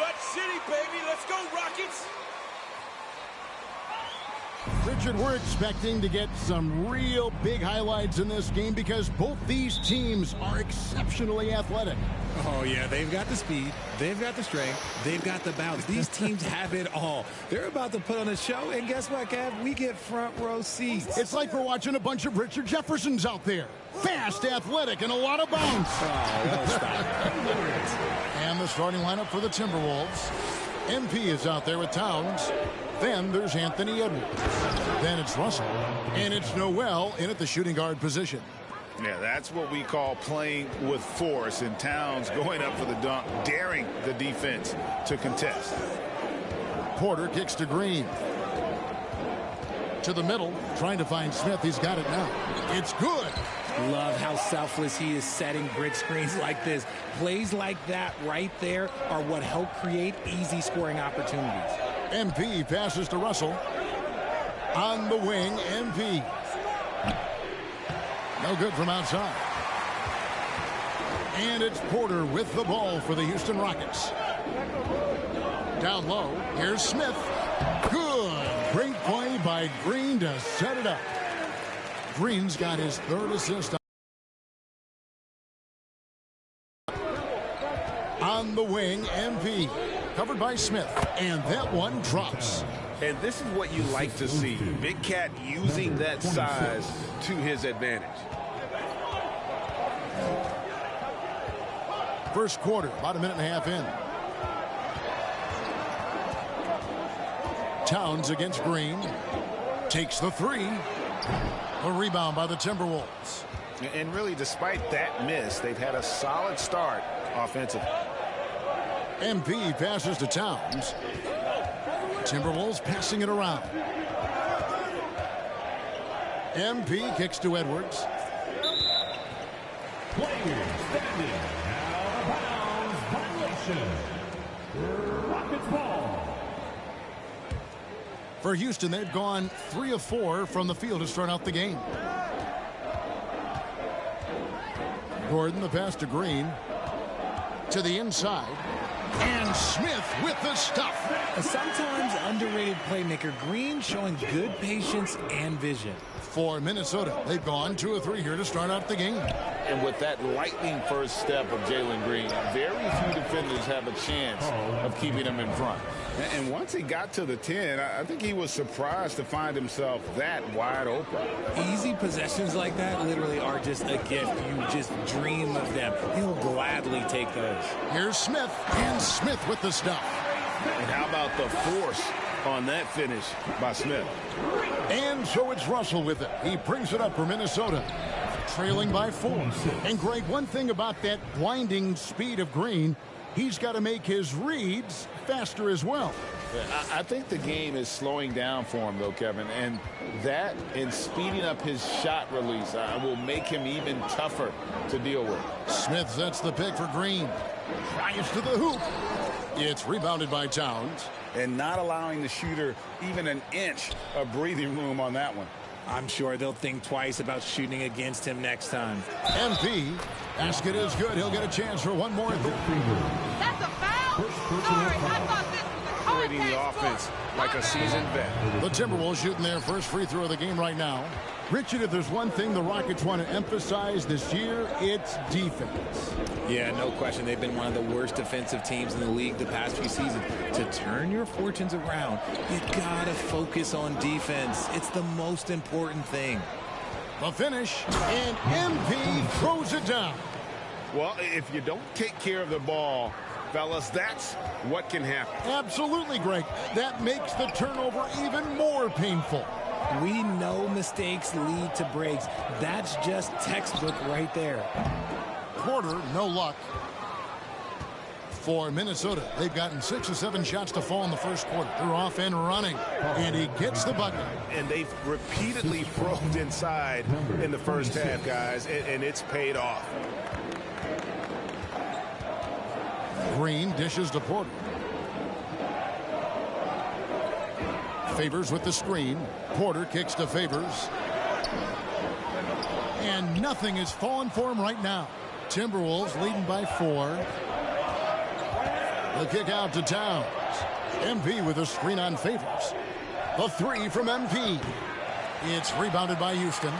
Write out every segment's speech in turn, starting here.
Clutch City, baby. Let's go, Rockets. Richard, we're expecting to get some real big highlights in this game because both these teams are exceptionally athletic. Oh, yeah, they've got the speed, they've got the strength, they've got the bounce. These teams have it all. They're about to put on a show, and guess what, Kev? We get front row seats. It's like we're watching a bunch of Richard Jeffersons out there. Fast, athletic, and a lot of bounce. Oh, well, stop. And the starting lineup for the Timberwolves. MP is out there with Towns. Then there's Anthony Edwards. Then it's Russell. And it's Noel in at the shooting guard position. Yeah, that's what we call playing with force, and Towns going up for the dunk, daring the defense to contest. Porter kicks to Green. To the middle, trying to find Smith. He's got it now. It's good. Love how selfless he is setting bridge screens like this. Plays like that right there are what help create easy scoring opportunities. MP passes to Russell. On the wing, MP. No good from outside. And it's Porter with the ball for the Houston Rockets. Down low, here's Smith. Good. Great play by Green to set it up. Green's got his third assist. On the wing, MP. Covered by Smith. And that one drops. And this is what you like to see. Big Cat using that size to his advantage. First quarter, about a minute and a half in. Towns against Green. Takes the three. A rebound by the Timberwolves. And really, despite that miss, they've had a solid start offensively. MP passes to Towns. Timberwolves passing it around. MP kicks to Edwards. Players standing out of bounds violation. Rockets ball. For Houston, they've gone 3 of 4 from the field to start out the game. Gordon, the pass to Green. To the inside. And Smith with the stuff. A sometimes underrated playmaker, Green showing good patience and vision. For Minnesota, they've gone 2 of 3 here to start out the game. And with that lightning first step of Jalen Green, very few defenders have a chance of keeping him in front. And once he got to the 10, I think he was surprised to find himself that wide open. Easy possessions like that literally are just a gift. You just dream of them. He'll gladly take those. Here's Smith, and Smith with the stuff. And how about the force on that finish by Smith? And so it's Russell with it. He brings it up for Minnesota, trailing by 4. And Greg, one thing about that blinding speed of Green, he's got to make his reads faster as well. I think the game is slowing down for him, though, Kevin. And that and speeding up his shot release will make him even tougher to deal with. Smith sets the pick for Green. Drives to the hoop. It's rebounded by Towns. And not allowing the shooter even an inch of breathing room on that one. I'm sure they'll think twice about shooting against him next time. MP, basket is good. He'll get a chance for one more. That's a foul? Sorry, I thought this was a Operating the contact offense sport. like a seasoned vet. The Timberwolves shooting their first free throw of the game right now. Richard, if there's one thing the Rockets want to emphasize this year, it's defense. Yeah, no question. They've been one of the worst defensive teams in the league the past few seasons. To turn your fortunes around, you gotta focus on defense. It's the most important thing. The finish, and MP throws it down. Well, if you don't take care of the ball, fellas, that's what can happen. Absolutely, Greg. That makes the turnover even more painful. We know mistakes lead to breaks. That's just textbook right there. Porter, no luck. For Minnesota, they've gotten 6 or 7 shots to fall in the first quarter. They're off and running, and he gets the bucket. And they've repeatedly probed inside in the first half, guys, and it's paid off. Green dishes to Porter. Favors with the screen. Porter kicks to Favors. And nothing is falling for him right now. Timberwolves leading by 4. The kick out to Towns. MP with a screen on Favors. The three from MP. It's rebounded by Houston.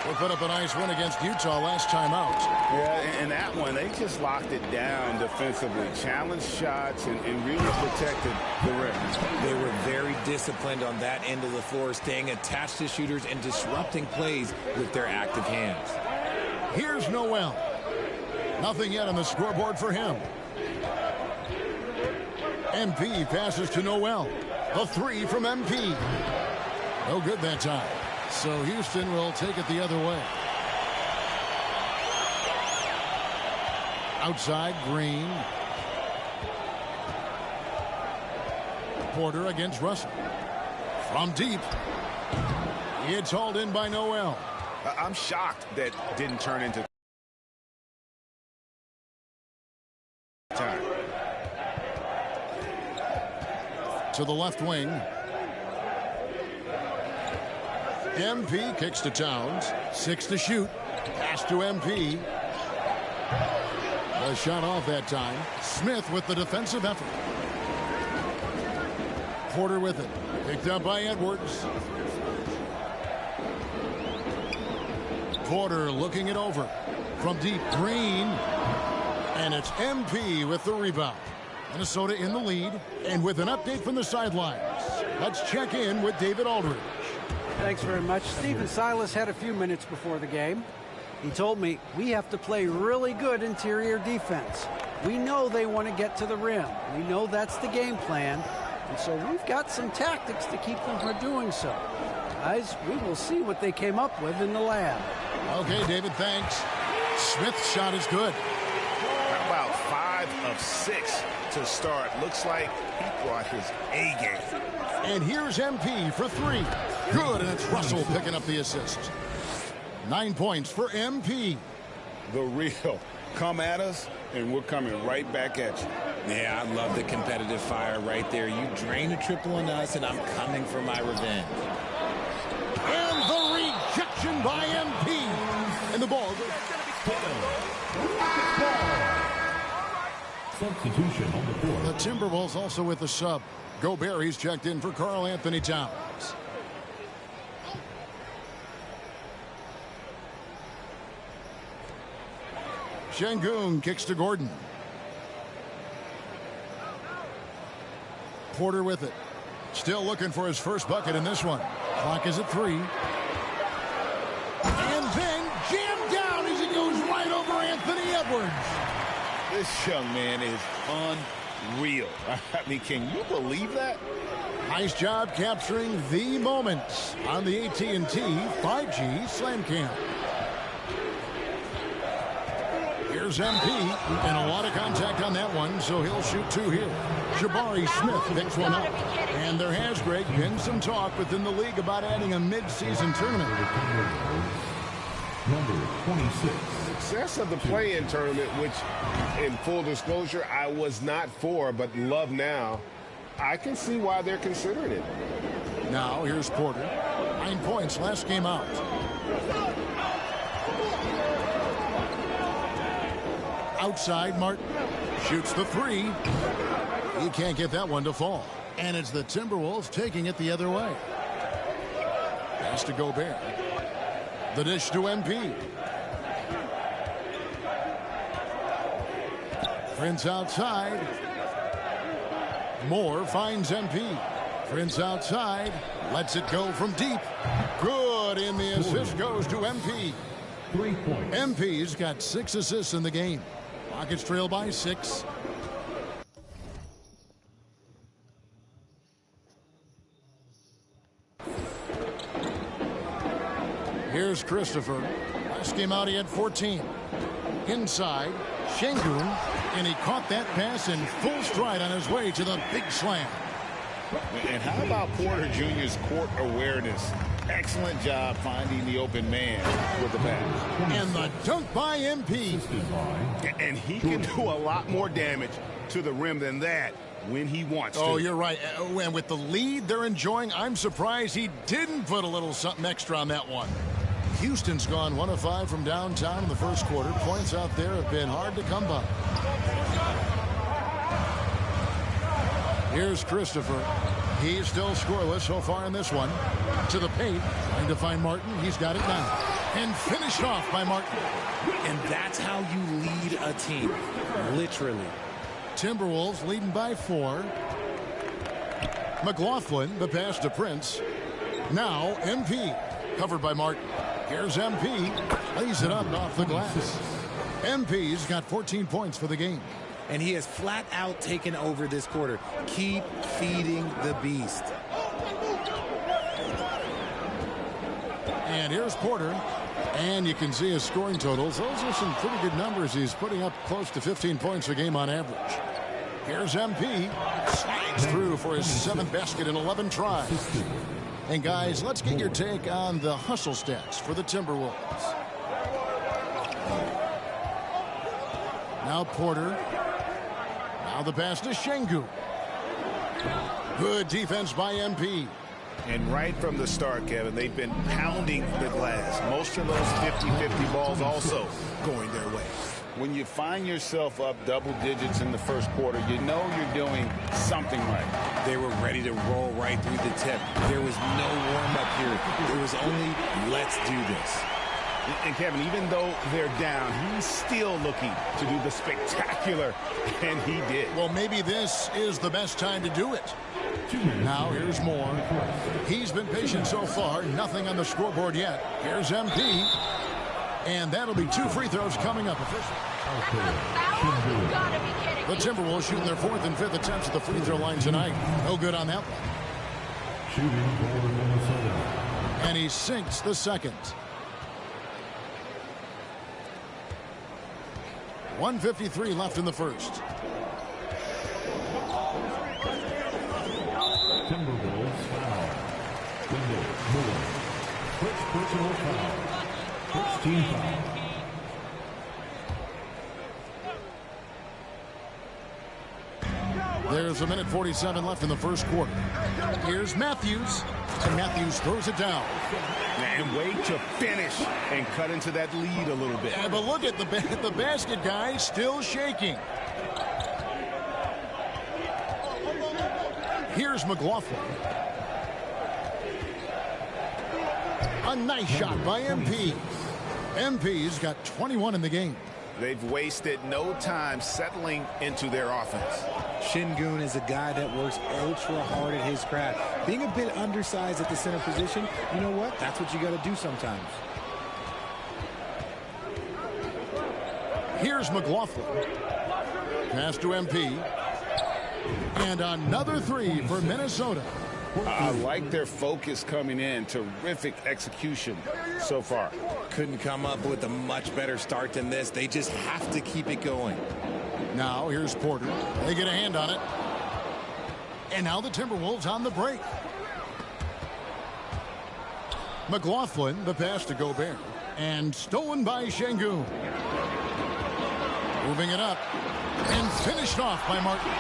They put up a nice win against Utah last time out. Yeah, and that one, they just locked it down defensively. Challenged shots and really protected the rim. They were very disciplined on that end of the floor, staying attached to shooters and disrupting plays with their active hands. Here's Noel. Nothing yet on the scoreboard for him. MP passes to Noel. The three from MP. No good that time. So Houston will take it the other way. Outside, Green. Porter against Russell. From deep. It's hauled in by Noel. I'm shocked that didn't turn into time. To the left wing. MP kicks to Towns. 6 to shoot. Pass to MP. The shot off that time. Smith with the defensive effort. Porter with it. Picked up by Edwards. Porter looking it over. From deep, Green. And it's MP with the rebound. Minnesota in the lead. And with an update from the sidelines, let's check in with David Aldridge. Thanks very much. Stephen Silas had a few minutes before the game. He told me we have to play really good interior defense. We know they want to get to the rim. We know that's the game plan. And so we've got some tactics to keep them from doing so. Guys, we will see what they came up with in the lab. Okay, David, thanks. Smith's shot is good. How about 5 of 6 to start? Looks like he brought his A game. And here's MP for 3. Good, and it's Russell picking up the assist. 9 points for MP. The real. Come at us, and we're coming right back at you. Yeah, I love the competitive fire right there. You drain a triple on us, and I'm coming for my revenge. And the rejection by MP. And the ball. Substitution on the floor. The Timberwolves also with the sub. Gobert, he's checked in for Karl Anthony Towns. Şengün kicks to Gordon. Porter with it. Still looking for his first bucket in this one. Clock is at 3. And then jammed down as he goes right over Anthony Edwards. This young man is unreal. I mean, can you believe that? Nice job capturing the moments on the AT&T 5G Slam Cam. Here's MP, and a lot of contact on that one, so he'll shoot 2 here. Jabari Smith picks one up. And there has, Greg, been some talk within the league about adding a mid-season tournament. Number 26. Success of the play-in tournament, which, in full disclosure, I was not for, but love now. I can see why they're considering it. Now, here's Porter. 9 points last game out. Outside, Martin shoots the 3. He can't get that one to fall. And it's the Timberwolves taking it the other way. Pass to Gobert. The dish to MP. Prince outside. Moore finds MP. Prince outside. Lets it go from deep. Good, and the assist goes to MP. 3 points. MP's got 6 assists in the game. Rockets trail by 6. Here's Christopher. Last game out, he had 14. Inside, Şengün, and he caught that pass in full stride on his way to the big slam. And how about Porter Jr.'s court awareness? Excellent job finding the open man with the pass. And the dunk by MP. And he can do a lot more damage to the rim than that when he wants to. Oh, you're right. And with the lead they're enjoying, I'm surprised he didn't put a little something extra on that one. Houston's gone 1 of 5 from downtown in the first quarter. Points out there have been hard to come by. Here's Christopher. He's still scoreless so far in this one. To the paint. Trying to find Martin. He's got it now. And finished off by Martin. And that's how you lead a team. Literally. Timberwolves leading by 4. McLaughlin, the pass to Prince. Now MP. Covered by Martin. Here's MP. Lays it up off the glass. MP's got 14 points for the game. And he has flat out taken over this quarter. Keep feeding the beast. And here's Porter. And you can see his scoring totals. Those are some pretty good numbers. He's putting up close to 15 points a game on average. Here's MP. Slides through for his 7th basket in 11 tries. And guys, let's get your take on the hustle stats for the Timberwolves. Now Porter. Now the pass to Şengün. Good defense by MP. And right from the start, Kevin, they've been pounding the glass. Most of those 50-50 balls also going their way. When you find yourself up double digits in the first quarter, you know you're doing something right. They were ready to roll right through the tip. There was no warm-up here. There was only, let's do this. And Kevin, even though they're down, he's still looking to do the spectacular, and he did. Well, maybe this is the best time to do it. Now here's Moore. He's been patient so far. Nothing on the scoreboard yet. Here's MP. And that'll be 2 free throws coming up. The Timberwolves shooting their 4th and 5th attempts at the free throw line tonight. No good on that one. Shooting for Minnesota. And he sinks the second. 1:53 left in the first. Timberwolves foul. Wendell Moore. First personal foul. First team foul. There's 1:47 left in the first quarter. Here's Matthews. And Matthews throws it down. And wait to finish and cut into that lead a little bit. Yeah, but look at the basket, guys, still shaking. Here's McLaughlin. A nice shot by MP. MP's got 21 in the game. They've wasted no time settling into their offense. Şengün is a guy that works ultra hard at his craft. Being a bit undersized at the center position, you know what? That's what you got to do sometimes. Here's McLaughlin. Pass to MP. And another 3 for Minnesota. I like their focus coming in. Terrific execution so far. Couldn't come up with a much better start than this. They just have to keep it going. Now here's Porter. They get a hand on it. And now the Timberwolves on the break. McLaughlin, the pass to Gobert. And stolen by Şengün. Moving it up. And finished off by Martin.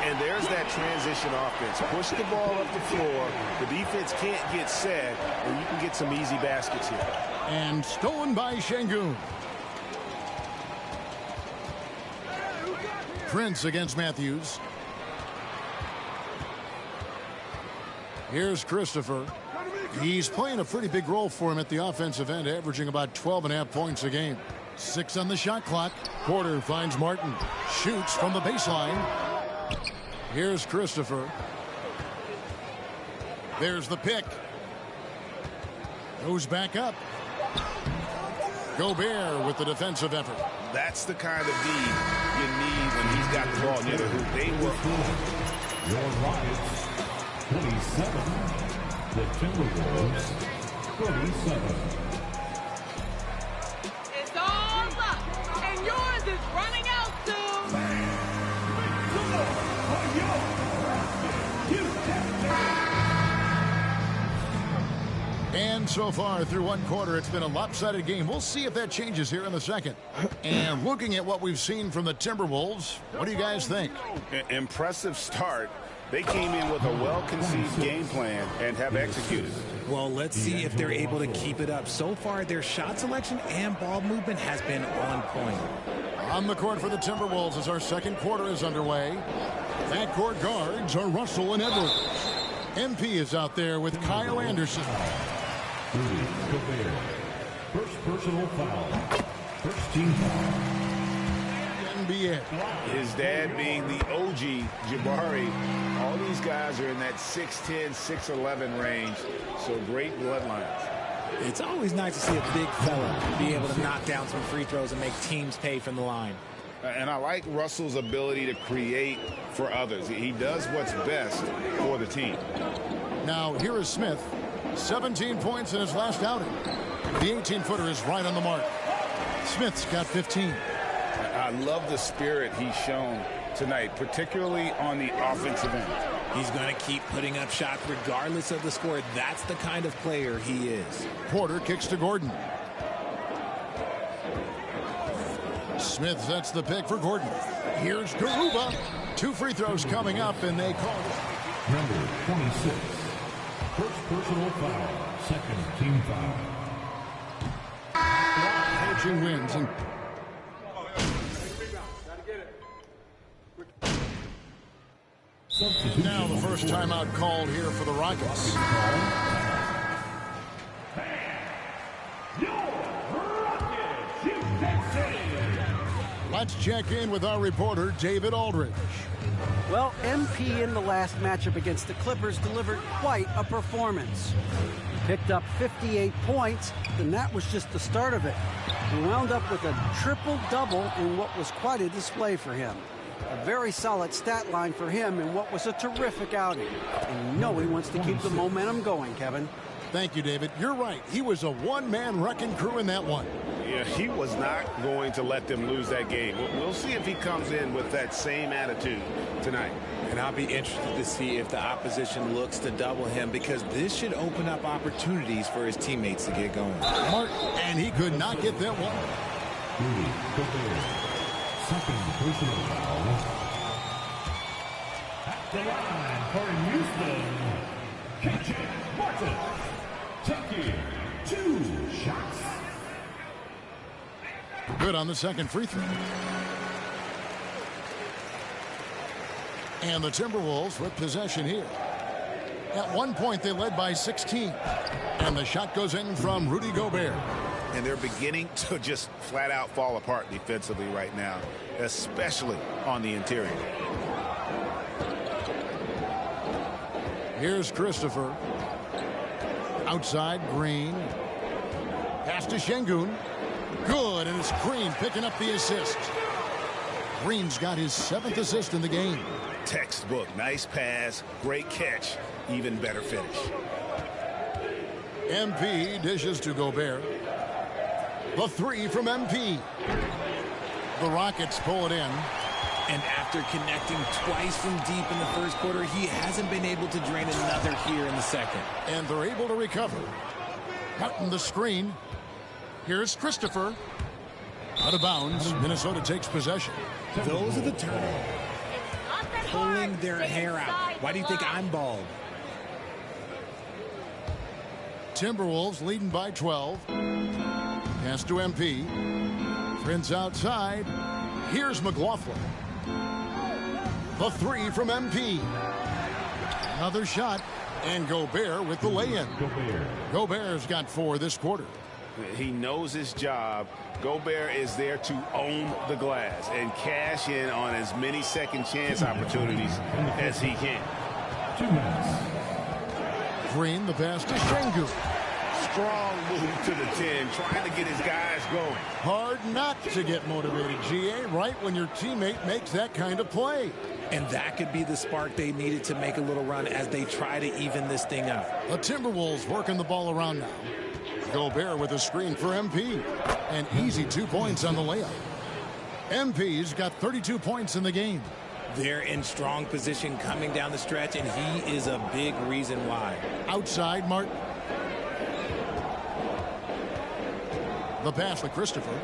And there's that transition offense. Push the ball up the floor. The defense can't get set, and you can get some easy baskets here. And stolen by Şengün. Prince against Matthews. Here's Christopher. He's playing a pretty big role for him at the offensive end, averaging about 12.5 points a game. 6 on the shot clock. Porter finds Martin. Shoots from the baseline. Here's Christopher. There's the pick. Goes back up. Gobert with the defensive effort. That's the kind of D you need when he's got the ball near the hoop. They were Your Rockets 27. The Timberwolves 37. It's all up, and yours is running out soon. And so far through one quarter, it's been a lopsided game. We'll see if that changes here in the second. And looking at what we've seen from the Timberwolves, what do you guys think? impressive start. They came in with a well-conceived game plan and have executed. Well, let's see if they're able to keep it up. So far, their shot selection and ball movement has been on point. On the court for the Timberwolves as our second quarter is underway. Backcourt guards are Russell and Edwards. MP is out there with Kyle Anderson. Rudy Gobert. First personal foul. First team foul. NBA. His dad being the OG, Jabari. All these guys are in that 6'10", 6'11" range. So great bloodlines. It's always nice to see a big fella be able to knock down some free throws and make teams pay from the line. And I like Russell's ability to create for others. He does what's best for the team. Now here is Smith. 17 points in his last outing. The 18-footer is right on the mark. Smith's got 15. I love the spirit he's shown tonight, particularly on the offensive end. He's going to keep putting up shots regardless of the score. That's the kind of player he is. Porter kicks to Gordon. Smith sets the pick for Gordon. Here's Garuba. 2 free throws coming up, and they call it. Number 26. First personal foul. Second team foul. Coaching wins. And now the first timeout called here for the Rockets. Let's check in with our reporter, David Aldridge. Well, MP in the last matchup against the Clippers delivered quite a performance. He picked up 58 points, and that was just the start of it. He wound up with a triple-double in what was quite a display for him. A very solid stat line for him in what was a terrific outing. And you know he wants to keep the momentum going, Kevin. Thank you, David. You're right. He was a one-man wrecking crew in that one. Yeah, he was not going to let them lose that game. We'll see if he comes in with that same attitude tonight. And I'll be interested to see if the opposition looks to double him, because this should open up opportunities for his teammates to get going. And he could not get that one. Rudy Gobert. Second personal foul. At the line for Houston, KJ Martin. Taking 2 shots. Good on the second free throw. And the Timberwolves with possession here. At one point, they led by 16. And the shot goes in from Rudy Gobert. And they're beginning to just flat out fall apart defensively right now, especially on the interior. Here's Christopher. Outside, Green. Pass to Şengün. Good, and it's Green picking up the assist. Green's got his 7th assist in the game. Textbook. Nice pass, great catch, even better finish. MP dishes to Gobert. The 3 from MP. The Rockets pull it in. And after connecting twice from deep in the first quarter, he hasn't been able to drain another here in the second. And they're able to recover. Martin the screen. Here's Christopher. Out of bounds. Minnesota takes possession. Those are the turnovers. Pulling their hair out. Why do you think I'm bald? Timberwolves leading by 12. Pass to MP. Prince outside. Here's McLaughlin. The 3 from MP. Another shot. And Gobert with the lay-in. Gobert's got 4 this quarter. He knows his job. Gobert is there to own the glass and cash in on as many second chance opportunities as he can. 2 minutes. Green, the pass to Şengün. Strong move to the 10, trying to get his guys going. Hard not to get motivated, GA, right when your teammate makes that kind of play. And that could be the spark they needed to make a little run as they try to even this thing up. The Timberwolves working the ball around now. Gobert with a screen for MP. An easy 2 points on the layup. MP's got 32 points in the game. They're in strong position coming down the stretch, and he is a big reason why. Outside, Martin. The pass to Christopher.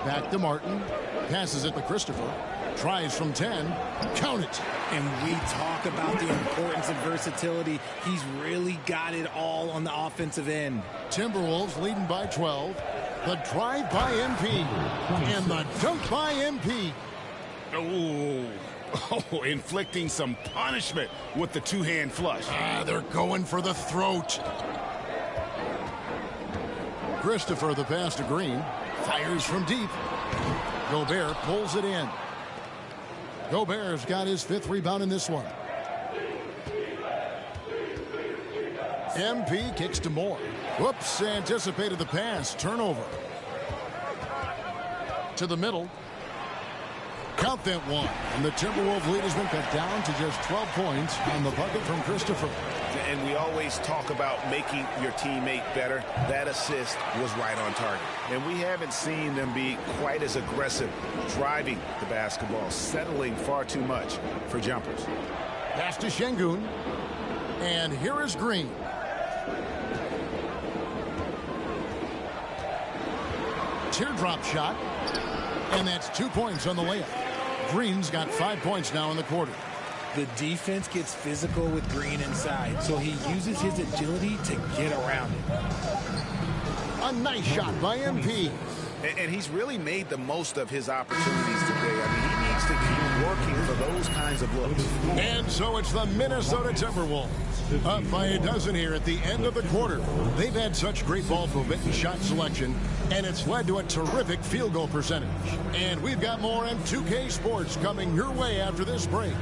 Back to Martin. Passes it to Christopher. Tries from 10. Count it. And we talk about the importance of versatility. He's really got it all on the offensive end. Timberwolves leading by 12. The drive by MP. And the dunk by MP. Oh, oh, inflicting some punishment with the two-hand flush. They're going for the throat. Christopher, the pass to Green, fires from deep. Gobert pulls it in. Gobert's got his 5th rebound in this one. MP kicks to Moore. Whoops, anticipated the pass. Turnover. To the middle. Count that one. And the Timberwolves lead has been cut down to just 12 points on the bucket from Christopher. And we always talk about making your teammate better. That assist was right on target. And we haven't seen them be quite as aggressive driving the basketball, settling far too much for jumpers. Pass to Şengün. And here is Green. Teardrop shot. And that's 2 points on the layup. Green's got 5 points now in the quarter. The defense gets physical with Green inside, so he uses his agility to get around it. A nice shot by MP. And he's really made the most of his opportunities today. I mean, he needs to keep working for those kinds of looks. And so it's the Minnesota Timberwolves up by a dozen here at the end of the quarter. They've had such great ball movement and shot selection, and it's led to a terrific field goal percentage. And we've got more M2K Sports coming your way after this break.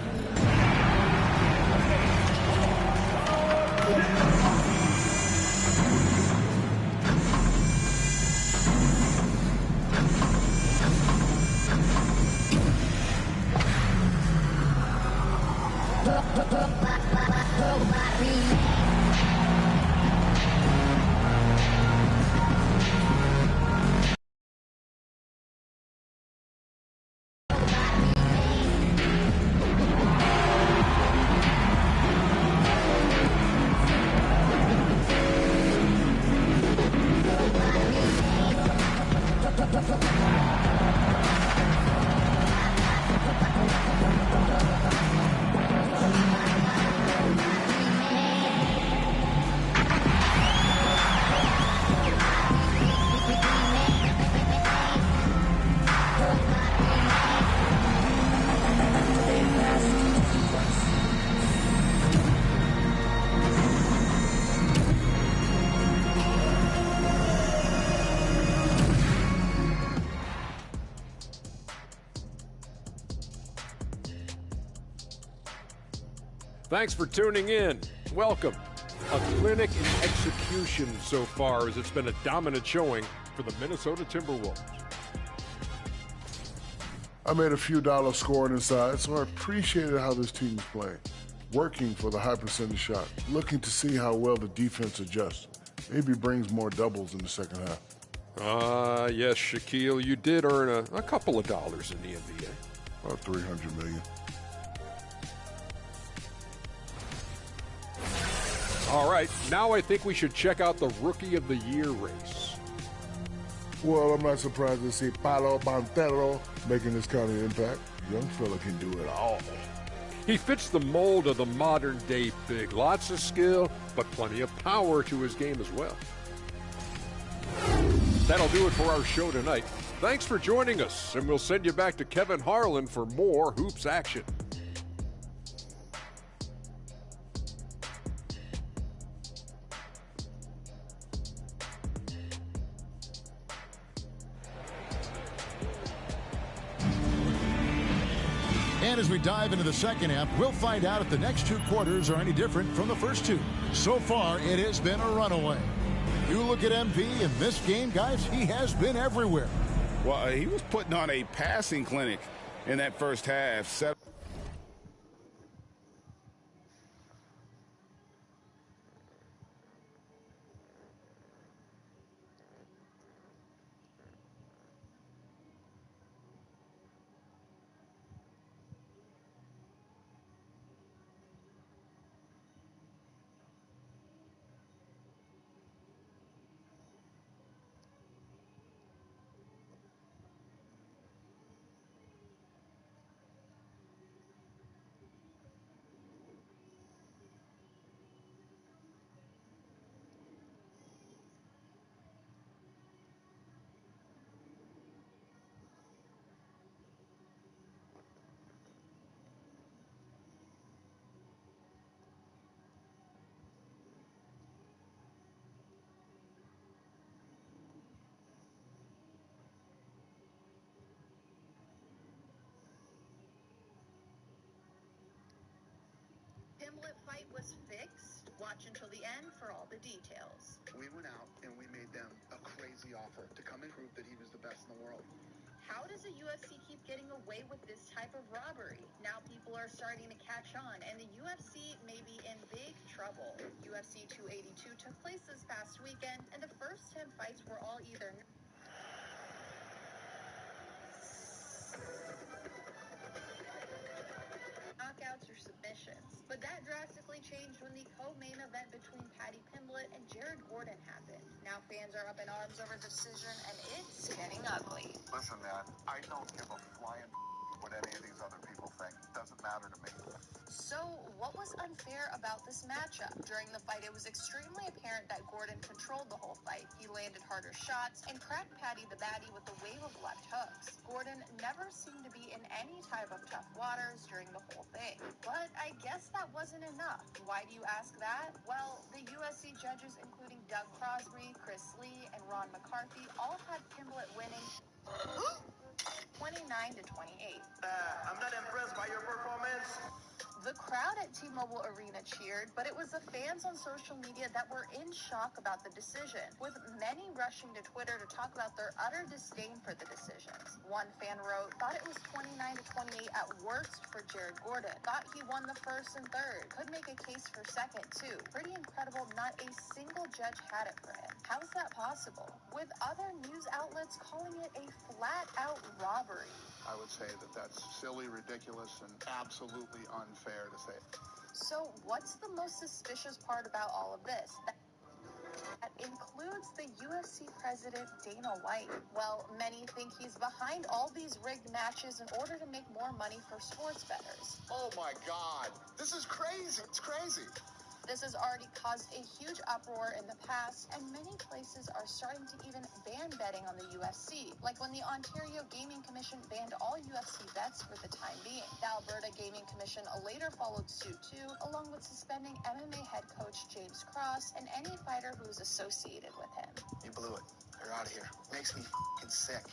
Thanks for tuning in. Welcome. A clinic in execution so far, as it's been a dominant showing for the Minnesota Timberwolves. I made a few dollars scoring inside, so I appreciated how this team is playing. Working for the high percentage shot, looking to see how well the defense adjusts. Maybe brings more doubles in the second half. Yes, Shaquille, you did earn a couple of dollars in the NBA. About $300 million. All right, now I think we should check out the Rookie of the Year race. Well, I'm not surprised to see Paolo Banchero making this kind of impact. Young fella can do it all. He fits the mold of the modern-day big. Lots of skill, but plenty of power to his game as well. That'll do it for our show tonight. Thanks for joining us, and we'll send you back to Kevin Harlan for more Hoops action. And as we dive into the second half, we'll find out if the next 2 quarters are any different from the first 2. So far, it has been a runaway. You look at MP in this game, guys, he has been everywhere. Well, he was putting on a passing clinic in that first half. Watch until the end for all the details. We went out and we made them a crazy offer to come and prove that he was the best in the world. How does the UFC keep getting away with this type of robbery? Now people are starting to catch on, and the UFC may be in big trouble. UFC 282 took place this past weekend, and the first 10 fights were all either knockouts or submissions. But that drastically changed when the co-main event between Paddy Pimblett and Jared Gordon happened. Now fans are up in arms over the decision, and it's getting ugly. Listen, man, I don't give a flying what any of these other people think. It doesn't matter to me. So, what was unfair about this matchup? During the fight, it was extremely apparent that Gordon controlled the whole fight. He landed harder shots and cracked Paddy the Baddy with a wave of left hooks. Gordon never seemed to be in any type of tough waters during the whole thing. But I guess that wasn't enough. Why do you ask that? Well, the USC judges, including Doug Crosby, Chris Lee, and Ron McCarthy, all had Pimblett winning 29-28. I'm not impressed by your performance. The crowd at T-Mobile Arena cheered, but it was the fans on social media that were in shock about the decision, with many rushing to Twitter to talk about their utter disdain for the decisions. One fan wrote, thought it was 29-28 at worst for Jared Gordon. Thought he won the first and third. Could make a case for second, too. Pretty incredible not a single judge had it for him. How's that possible? With other news outlets calling it a flat-out robbery. I would say that that's silly, ridiculous, and absolutely unfair to say. So what's the most suspicious part about all of this? That includes the UFC president, Dana White. Well, many think he's behind all these rigged matches in order to make more money for sports bettors. Oh my God, this is crazy. It's crazy. This has already caused a huge uproar in the past, and many places are starting to even ban betting on the UFC, like when the Ontario Gaming Commission banned all UFC bets for the time being. The Alberta Gaming Commission later followed suit too, along with suspending MMA head coach James Cross and any fighter who is associated with him. You blew it. You're out of here. Makes me f***ing sick.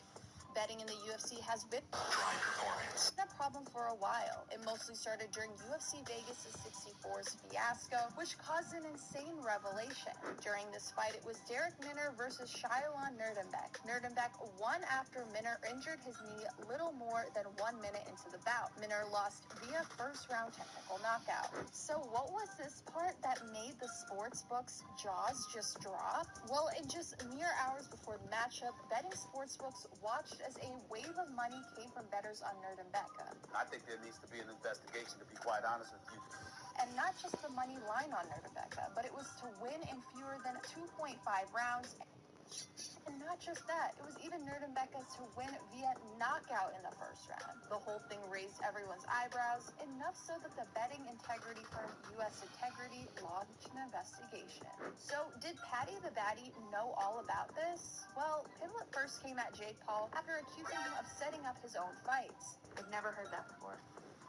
Betting in the UFC has been a problem for a while. It mostly started during UFC Vegas' 64's fiasco, which caused an insane revelation. During this fight, it was Derek Minner versus Shailon Nerdenbeck. Nerdenbeck won after Minner injured his knee little more than 1 minute into the bout. Minner lost via first-round technical knockout. So what was this part that made the sports books' jaws just drop? Well, in just mere hours before the matchup, betting sports books watched as a wave of money came from bettors on Nerdenbeck. I think there needs to be an investigation, to be quite honest with you. And not just the money line on Nerdenbeck, but it was to win in fewer than 2.5 rounds. And not just that, it was even Nerdenbeck to win via knockout in the first round. The whole thing raised everyone's eyebrows, enough so that the betting integrity firm US Integrity launched an investigation. So, did Paddy the Baddy know all about this? Well, Pimblett first came at Jake Paul after accusing him of setting up his own fights. I've never heard that before.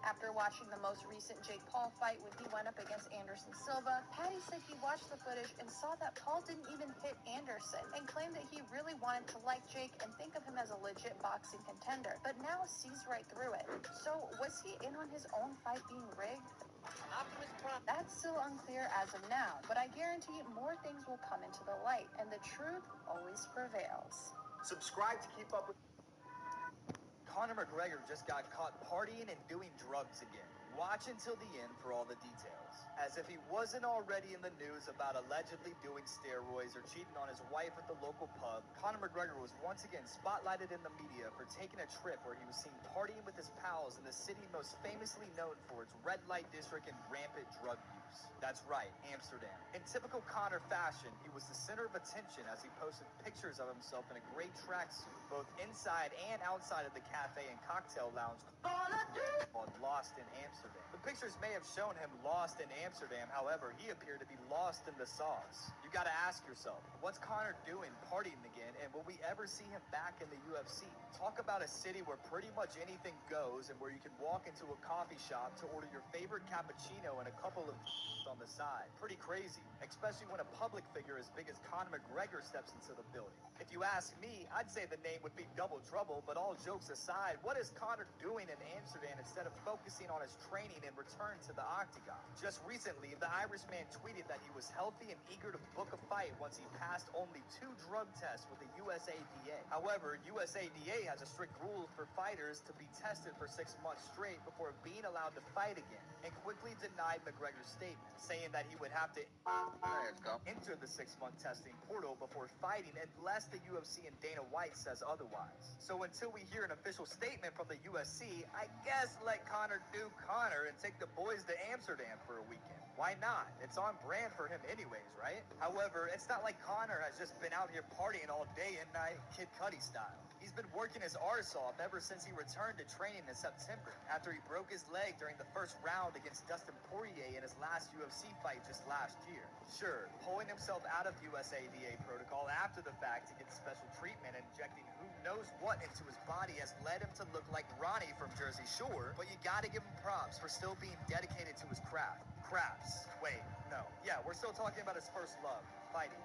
After watching the most recent Jake Paul fight when he went up against Anderson Silva, Paddy said he watched the footage and saw that Paul didn't even hit Anderson and claimed that he really wanted to like Jake and think of him as a legit boxing contender, but now sees right through it. So was he in on his own fight being rigged? That's still unclear as of now, but I guarantee more things will come into the light, and the truth always prevails. Subscribe to keep up with... Conor McGregor just got caught partying and doing drugs again. Watch until the end for all the details. As if he wasn't already in the news about allegedly doing steroids or cheating on his wife at the local pub, Conor McGregor was once again spotlighted in the media for taking a trip where he was seen partying with his pals in the city most famously known for its red light district and rampant drug use. That's right, Amsterdam. In typical Conor fashion, he was the center of attention as he posted pictures of himself in a gray tracksuit, both inside and outside of the cafe and cocktail lounge called Lost in Amsterdam. The pictures may have shown him lost in Amsterdam, however, he appeared to be lost in the sauce. You got got to ask yourself, what's Conor doing partying again, and will we ever see him back in the UFC? Talk about a city where pretty much anything goes and where you can walk into a coffee shop to order your favorite cappuccino and a couple of on the side. Pretty crazy, especially when a public figure as big as Conor McGregor steps into the building. If you ask me, I'd say the name would be Double Trouble, but all jokes aside, what is Conor doing in Amsterdam instead of focusing on his training and return to the octagon? Just recently, the Irishman tweeted that he was healthy and eager to book a fight once he passed only 2 drug tests with the USADA. However, USADA has a strict rule for fighters to be tested for 6 months straight before being allowed to fight again, and quickly denied McGregor's statement, saying that he would have to enter the 6-month testing portal before fighting unless the UFC and Dana White says otherwise. So until we hear an official statement from the UFC, I guess let Conor do Conor and take the boys to Amsterdam for a weekend. Why not? It's on brand for him anyways, right? However, it's not like Conor has just been out here partying all day and night, Kid Cudi style. He's been working his arse off ever since he returned to training in September, after he broke his leg during the first round against Dustin Poirier in his last UFC fight just last year. Sure, pulling himself out of USADA protocol after the fact to get special treatment and injecting who knows what into his body has led him to look like Ronnie from Jersey Shore, but you gotta give him props for still being dedicated to his craft. Crafts. Wait, no. Yeah, we're still talking about his first love, fighting.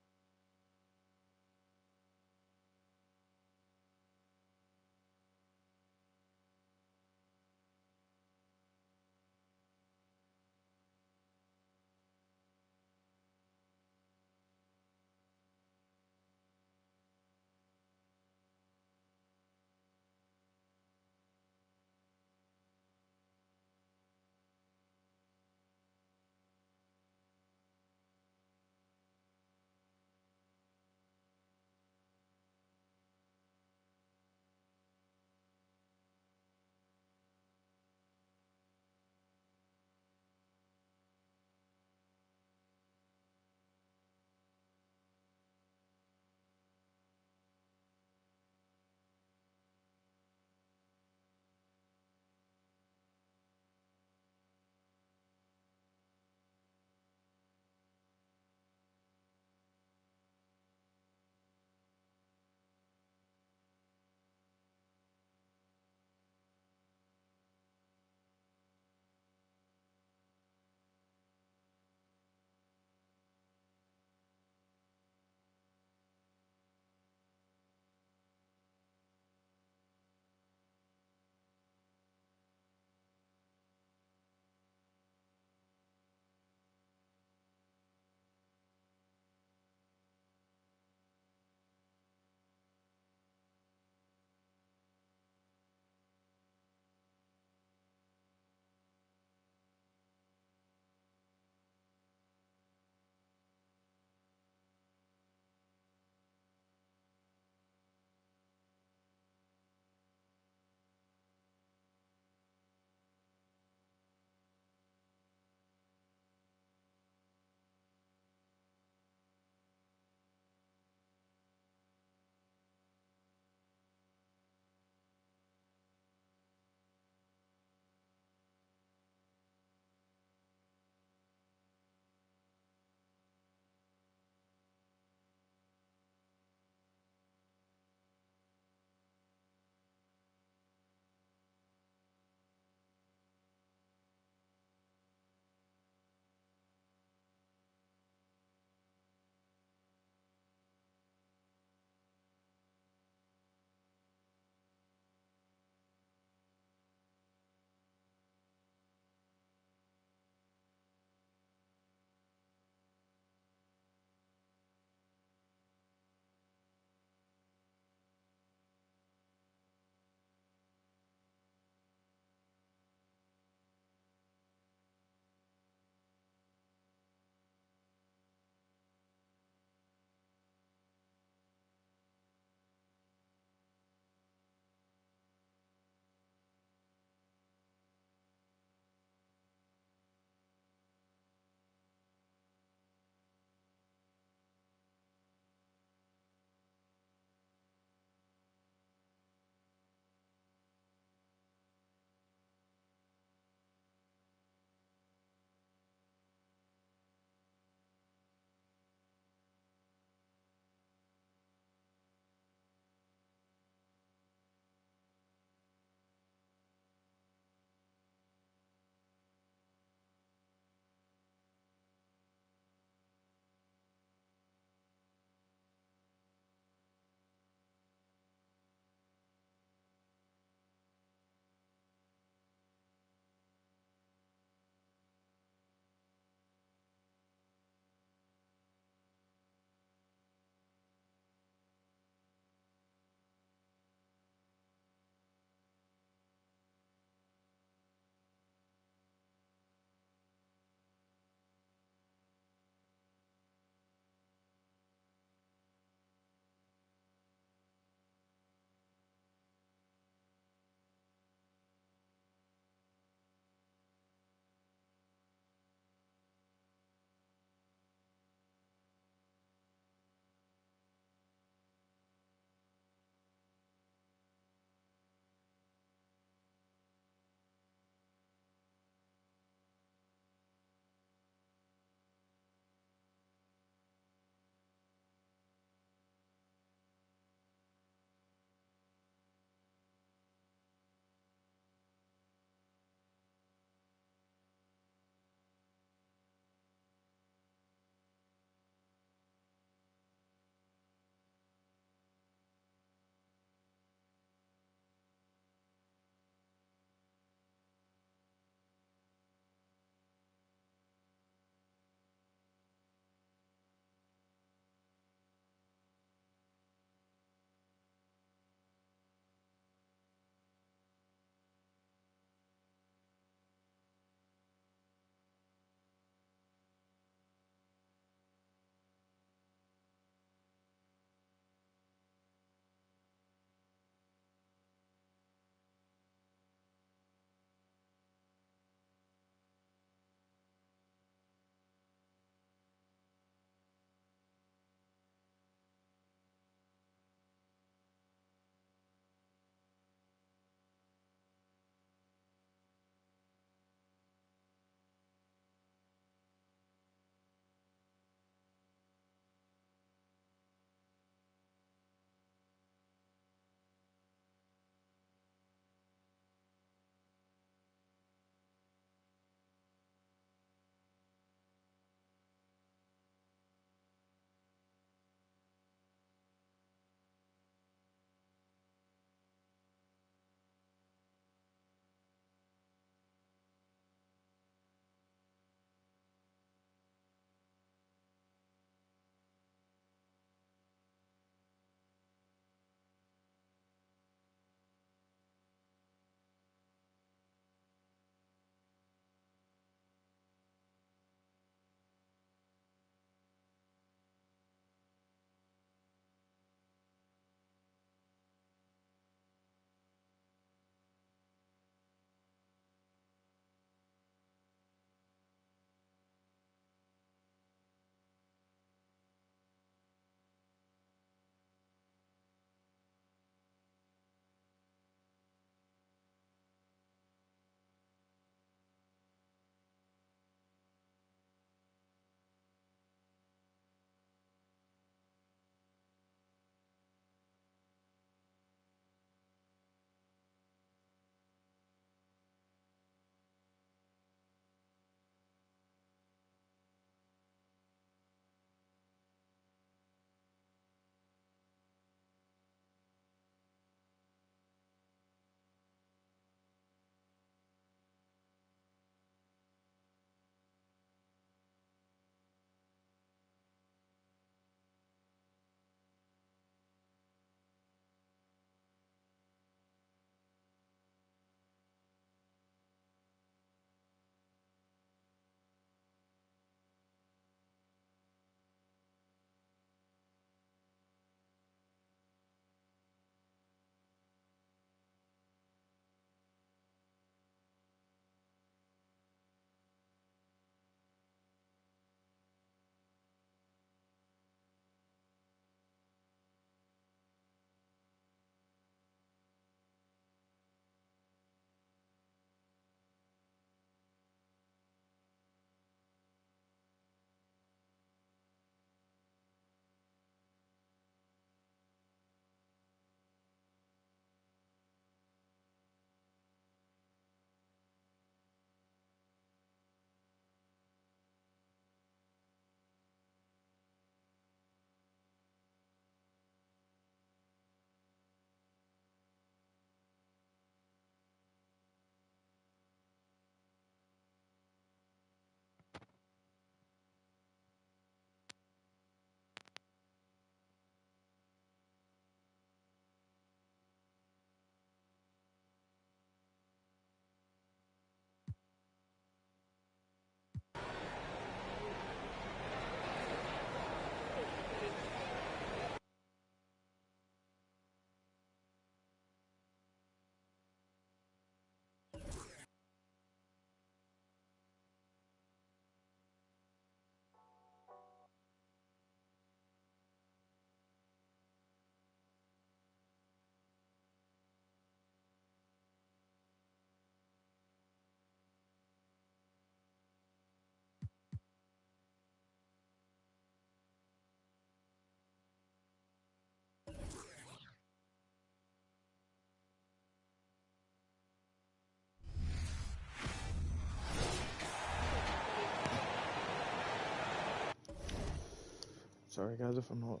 Sorry guys if I'm not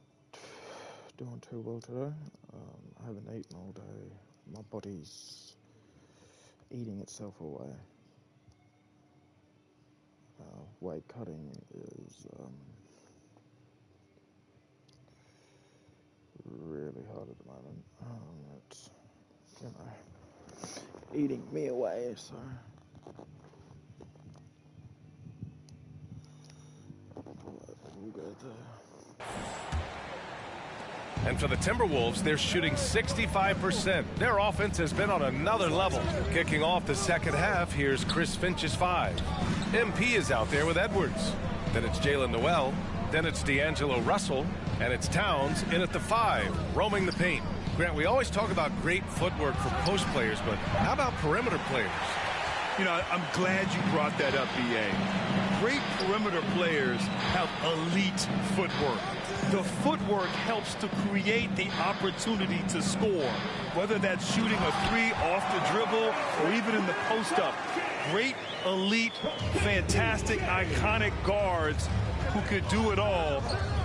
doing too well today. I haven't eaten all day. My body's eating itself away. Weight cutting is really hard at the moment. It's, you know, eating me away, so we'll go there. And for the Timberwolves, they're shooting 65%. Their offense has been on another level. Kicking off the second half, here's Chris Finch's 5. MP is out there with Edwards. Then it's Jaylen Nowell. Then it's D'Angelo Russell. And it's Towns in at the 5, roaming the paint. Grant, we always talk about great footwork for post players, but how about perimeter players? You know, I'm glad you brought that up, B.A. Great perimeter players have elite footwork. The footwork helps to create the opportunity to score, whether that's shooting a 3 off the dribble or even in the post-up. Great, elite, fantastic, iconic guards who could do it all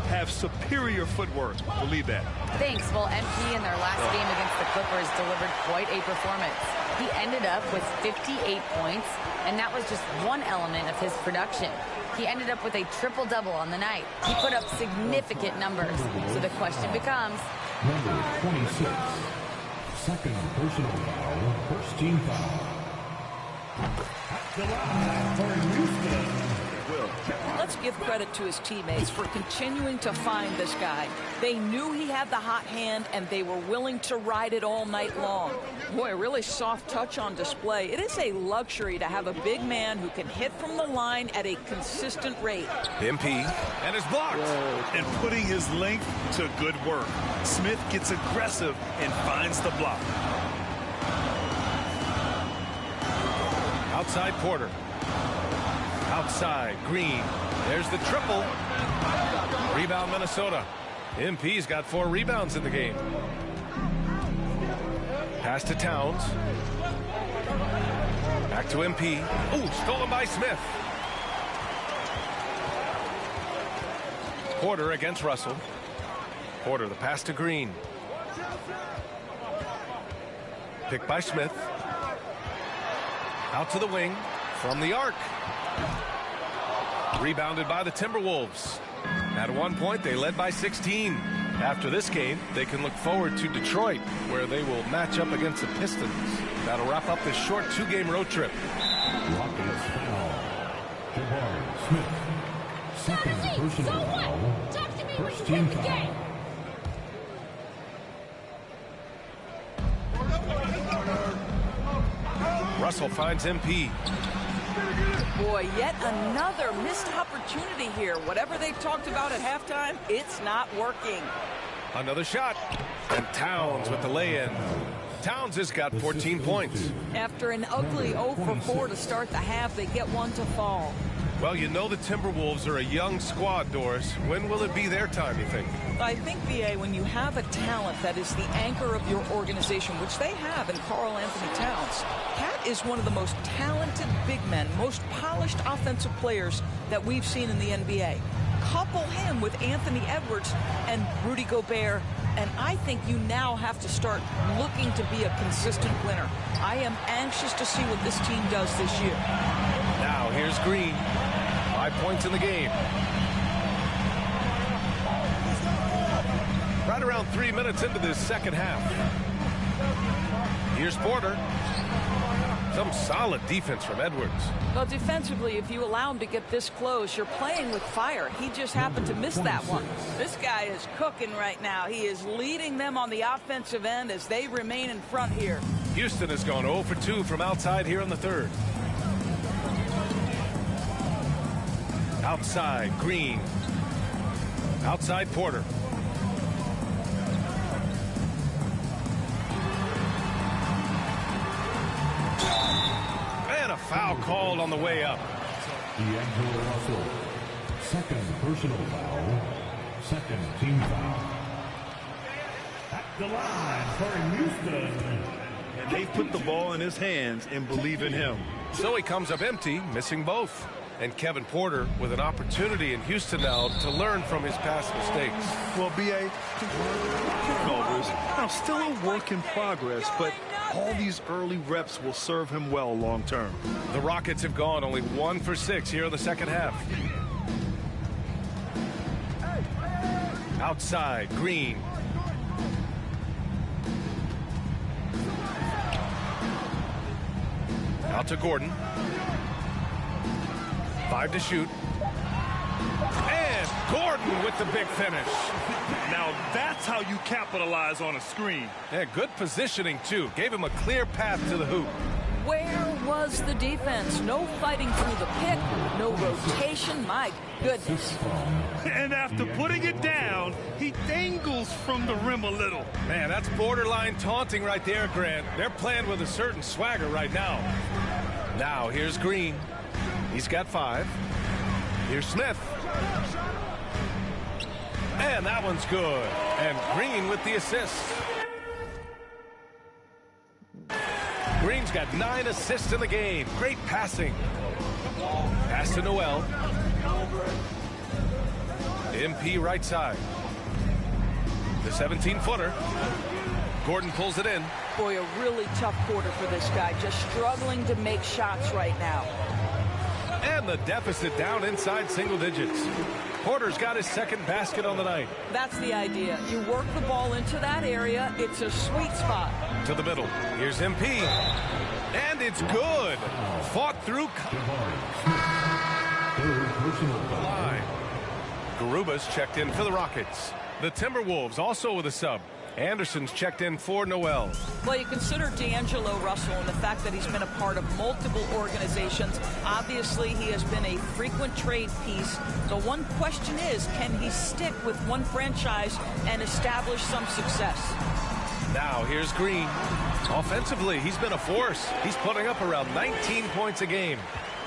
have superior footwork. Believe that. Thanks. Well, MP in their last game against the Clippers delivered quite a performance. He ended up with 58 points, and that was just one element of his production. He ended up with a triple-double on the night. He put up significant numbers. So the question becomes... Number 26, second personal foul, first team foul. At the line for Houston. Let's give credit to his teammates for continuing to find this guy. They knew he had the hot hand, and they were willing to ride it all night long. Boy, a really soft touch on display. It is a luxury to have a big man who can hit from the line at a consistent rate. MP and is blocked. And putting his length to good work. Smith gets aggressive and finds the block. Outside Porter. Outside Green. There's the triple. Rebound Minnesota. MP's got 4 rebounds in the game. Pass to Towns. Back to MP. Ooh, stolen by Smith. Porter against Russell. Porter, the pass to Green. Picked by Smith. Out to the wing. From the arc. Rebounded by the Timberwolves. At one point, they led by 16. After this game, they can look forward to Detroit, where they will match up against the Pistons. That'll wrap up this short 2-game road trip. Rockets foul. Jabari Smith. Second personal foul. First team foul. Russell finds MP. Boy, yet another missed opportunity here. Whatever they talked about at halftime, it's not working. Another shot. And Towns with the lay-in. Towns has got 14 points. After an ugly 0 for 4 to start the half, they get one to fall. Well, you know the Timberwolves are a young squad, Doris. When will it be their time, you think? I think, B.A., when you have a talent that is the anchor of your organization, which they have in Karl Anthony Towns, Cat is one of the most talented big men, most polished offensive players that we've seen in the NBA. Couple him with Anthony Edwards and Rudy Gobert, and I think you now have to start looking to be a consistent winner. I am anxious to see what this team does this year. Now, here's Green. 5 points in the game. Right around 3 minutes into this second half. Here's Porter. Some solid defense from Edwards. Well, defensively, if you allow him to get this close, you're playing with fire. He just happened to miss that one. This guy is cooking right now. He is leading them on the offensive end as they remain in front here. Houston has gone 0 for 2 from outside here in the third. Outside, Green. Outside, Porter. And a foul called on the way up. D'Angelo Russell. Second personal foul. Second team foul. At the line for Houston. And they put the ball in his hands and believe in him. So he comes up empty, missing both. And Kevin Porter with an opportunity in Houston now to learn from his past mistakes. Well, B.A., turnovers, now still a work in progress, but all these early reps will serve him well long term. The Rockets have gone only 1 for 6 here in the second half. Outside, Green. Out to Gordon. 5 to shoot. And Gordon with the big finish. Now that's how you capitalize on a screen. Yeah, good positioning, too. Gave him a clear path to the hoop. Where was the defense? No fighting through the pick, no rotation. My goodness. And after putting it down, he dangles from the rim a little. Man, that's borderline taunting right there, Grant. They're playing with a certain swagger right now. Now, here's Green. He's got 5. Here's Smith. And that one's good. And Green with the assist. Green's got 9 assists in the game. Great passing. Pass to Noel. MP right side. The 17-footer. Gordon pulls it in. Boy, a really tough quarter for this guy. Just struggling to make shots right now. And the deficit down inside single digits. Porter's got his second basket on the night. That's the idea. You work the ball into that area. It's a sweet spot. To the middle. Here's MP. And it's good. Fought through. Line. Garuba's checked in for the Rockets. The Timberwolves also with a sub. Anderson's checked in for Noel. Well, you consider D'Angelo Russell and the fact that he's been a part of multiple organizations. Obviously, he has been a frequent trade piece. The one question is, can he stick with one franchise and establish some success? Now, here's Green. Offensively, he's been a force. He's putting up around 19 points a game.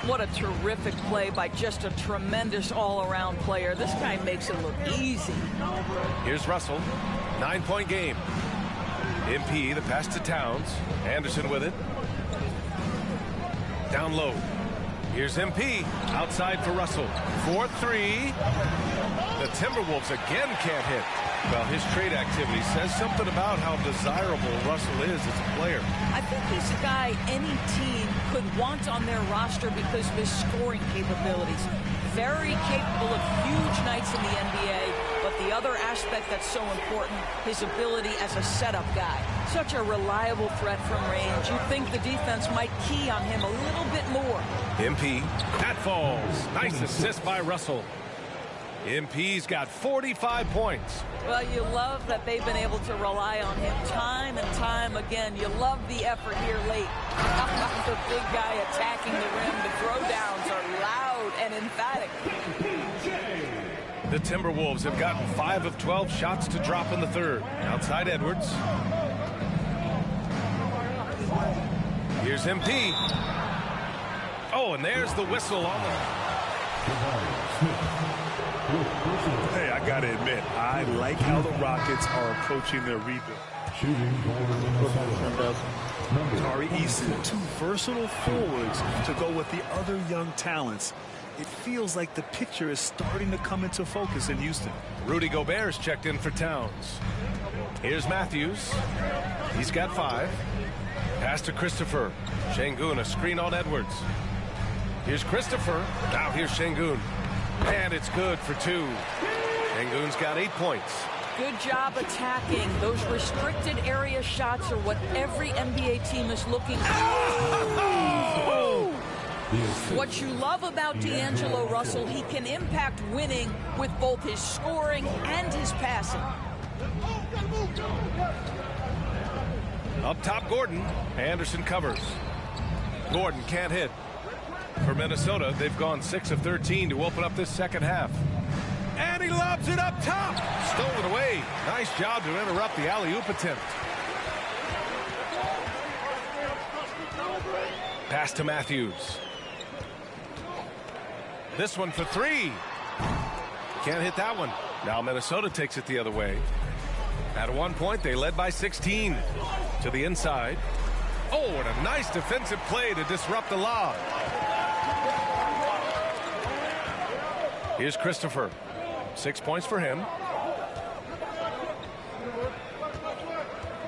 What a terrific play by just a tremendous all-around player. This guy makes it look easy. Here's Russell. 9-point game. MP, the pass to Towns. Anderson with it. Down low. Here's MP. Outside for Russell. 4-3. The Timberwolves again can't hit. Well, his trade activity says something about how desirable Russell is as a player. I think he's a guy any team could want on their roster because of his scoring capabilities. Very capable of huge nights in the NBA, but the other aspect that's so important, his ability as a setup guy. Such a reliable threat from range. You'd think the defense might key on him a little bit more. MP, that falls. Nice assist by Russell. MP's got 45 points. Well, you love that they've been able to rely on him time and time again. You love the effort here late. The big guy attacking the rim. The throwdowns are loud and emphatic. The Timberwolves have gotten 5 of 12 shots to drop in the third. Outside Edwards. Here's MP. Oh, and there's the whistle on the... Hey, I gotta admit, I like how the Rockets are approaching their rebuild. Tari Eason, 2 versatile forwards to go with the other young talents. It feels like the picture is starting to come into focus in Houston. Rudy Gobert's checked in for Towns. Here's Matthews. He's got 5. Pass to Christopher. Şengün, a screen on Edwards. Here's Christopher. Now here's Şengün. And it's good for 2. Şengün's got 8 points. Good job attacking. Those restricted area shots are what every NBA team is looking for. Oh! What you love about D'Angelo Russell, he can impact winning with both his scoring and his passing. Up top, Gordon. Anderson covers. Gordon can't hit. For Minnesota, they've gone 6 of 13 to open up this second half. And he lobs it up top. Stolen away. Nice job to interrupt the alley-oop attempt. Pass to Matthews. This one for 3. Can't hit that one. Now Minnesota takes it the other way. At one point, they led by 16. To the inside. Oh, and a nice defensive play to disrupt the lob. Here's Christopher. 6 points for him.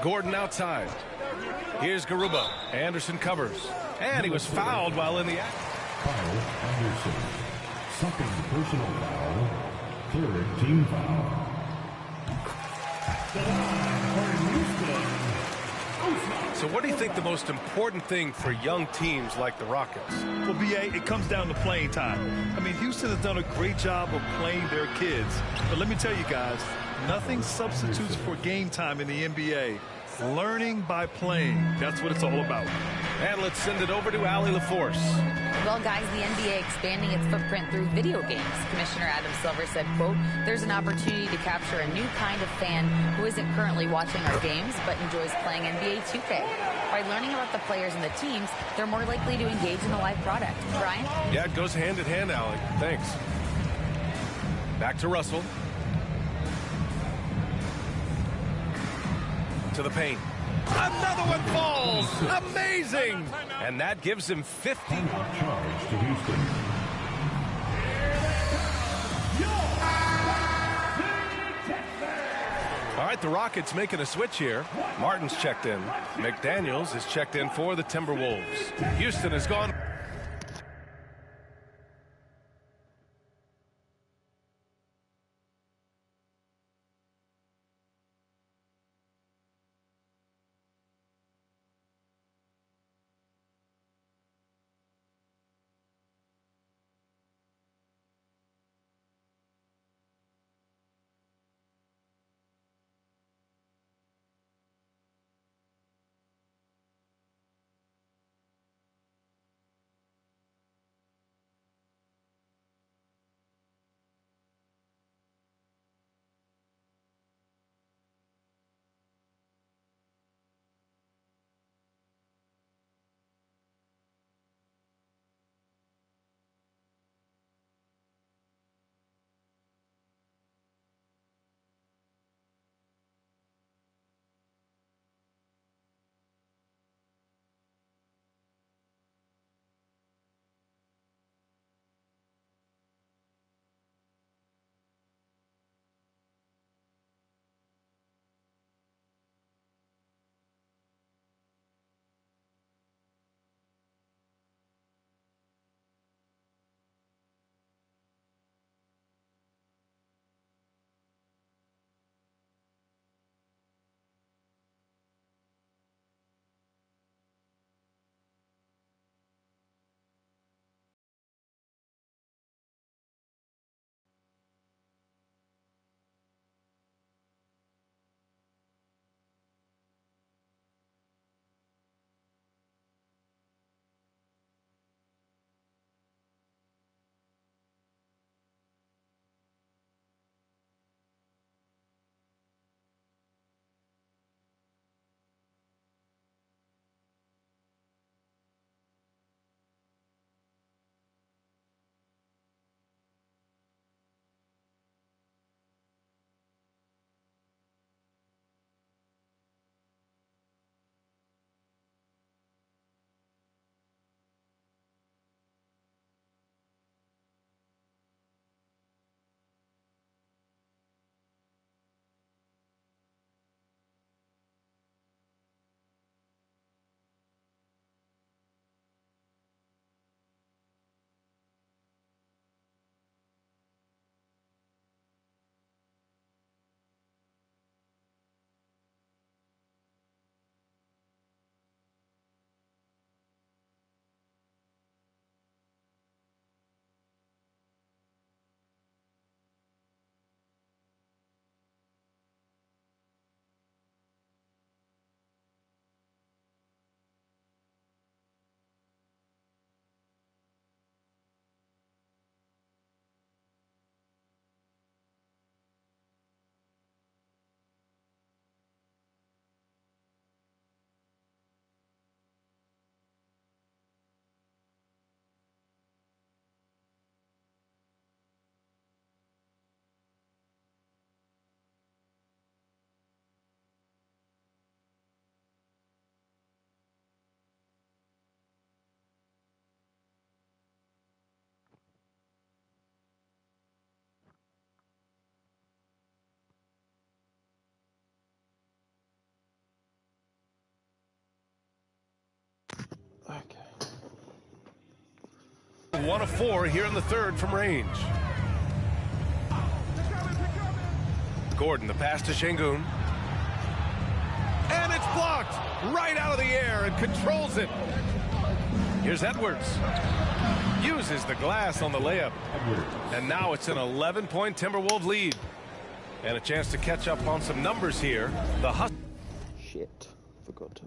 Gordon outside. Here's Garuba. Anderson covers. And he was fouled while in the act. Kyle Anderson. Second personal foul. Third team foul. So what do you think the most important thing for young teams like the Rockets? Well, B.A., it comes down to playing time. I mean, Houston has done a great job of playing their kids. But let me tell you guys, nothing substitutes for game time in the NBA. Learning by playing. That's what it's all about. And let's send it over to Allie LaForce. Well, guys, the NBA expanding its footprint through video games. Commissioner Adam Silver said, quote, there's an opportunity to capture a new kind of fan who isn't currently watching our games but enjoys playing NBA 2K. By learning about the players and the teams, they're more likely to engage in the live product. Brian? Yeah, it goes hand in hand, Allie. Thanks. Back to Russell. To the paint. Another one falls. Amazing. And that gives him 50. Charge to Houston. All right, the Rockets making a switch here. Martin's checked in. McDaniels is checked in for the Timberwolves. Houston has gone. 1 of 4 here in the third from range. Gordon, the pass to Şengün. And it's blocked right out of the air and controls it. Here's Edwards. Uses the glass on the layup. And now it's an 11-point Timberwolves lead. And a chance to catch up on some numbers here. The Shit, forgot to.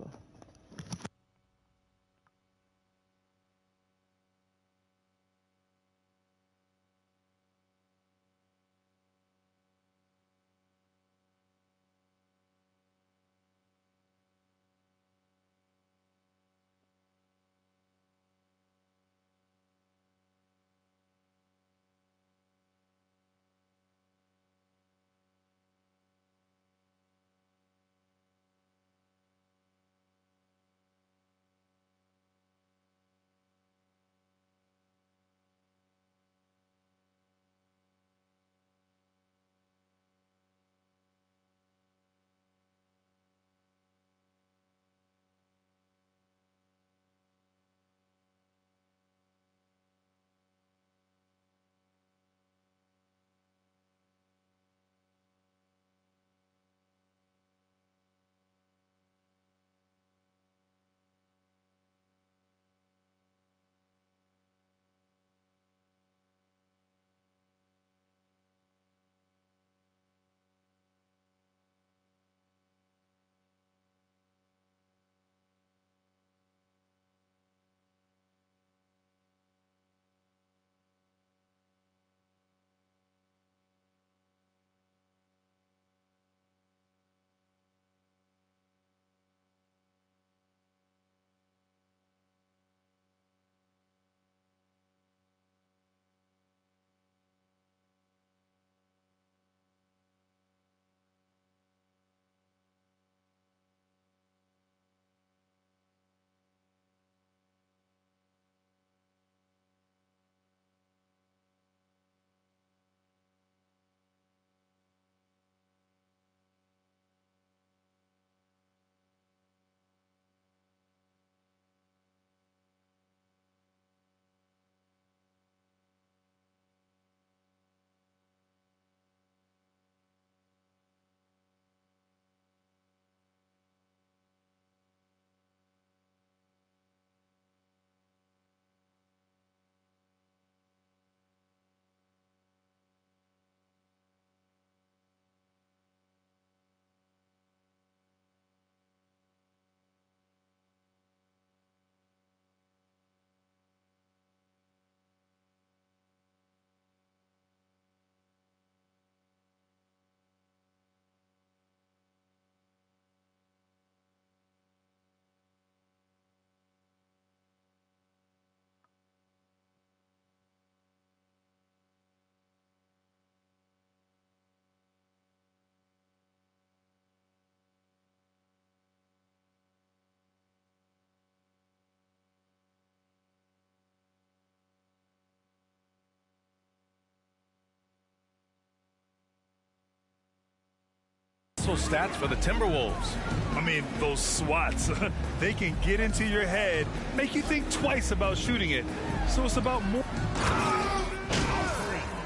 Stats for the Timberwolves. I mean, those swats, they can get into your head, make you think twice about shooting it. So it's about more.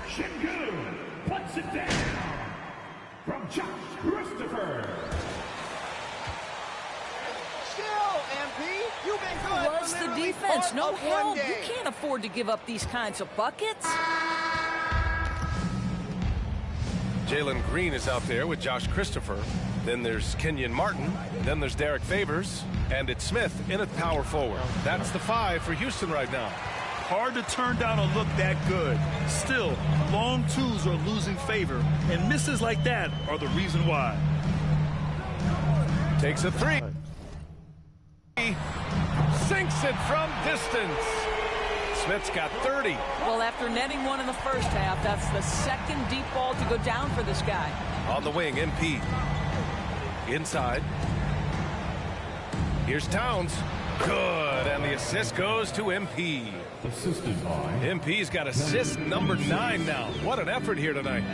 Şengün puts it down from Josh Christopher. Still, MP, you've been good. What's the defense? No help. You can't afford to give up these kinds of buckets. Jalen Green is out there with Josh Christopher. Then there's Kenyon Martin. Then there's Derek Favors. And it's Smith in at power forward. That's the 5 for Houston right now. Hard to turn down a look that good. Still, long twos are losing favor, and misses like that are the reason why. Takes a 3. Sinks it from distance. Smith's got 30. Well, after netting one in the first half, that's the second deep ball to go down for this guy. On the wing, MP. Inside. Here's Towns. Good, and the assist goes to MP. Assisted by MP's got assist number 9 now. What an effort here tonight.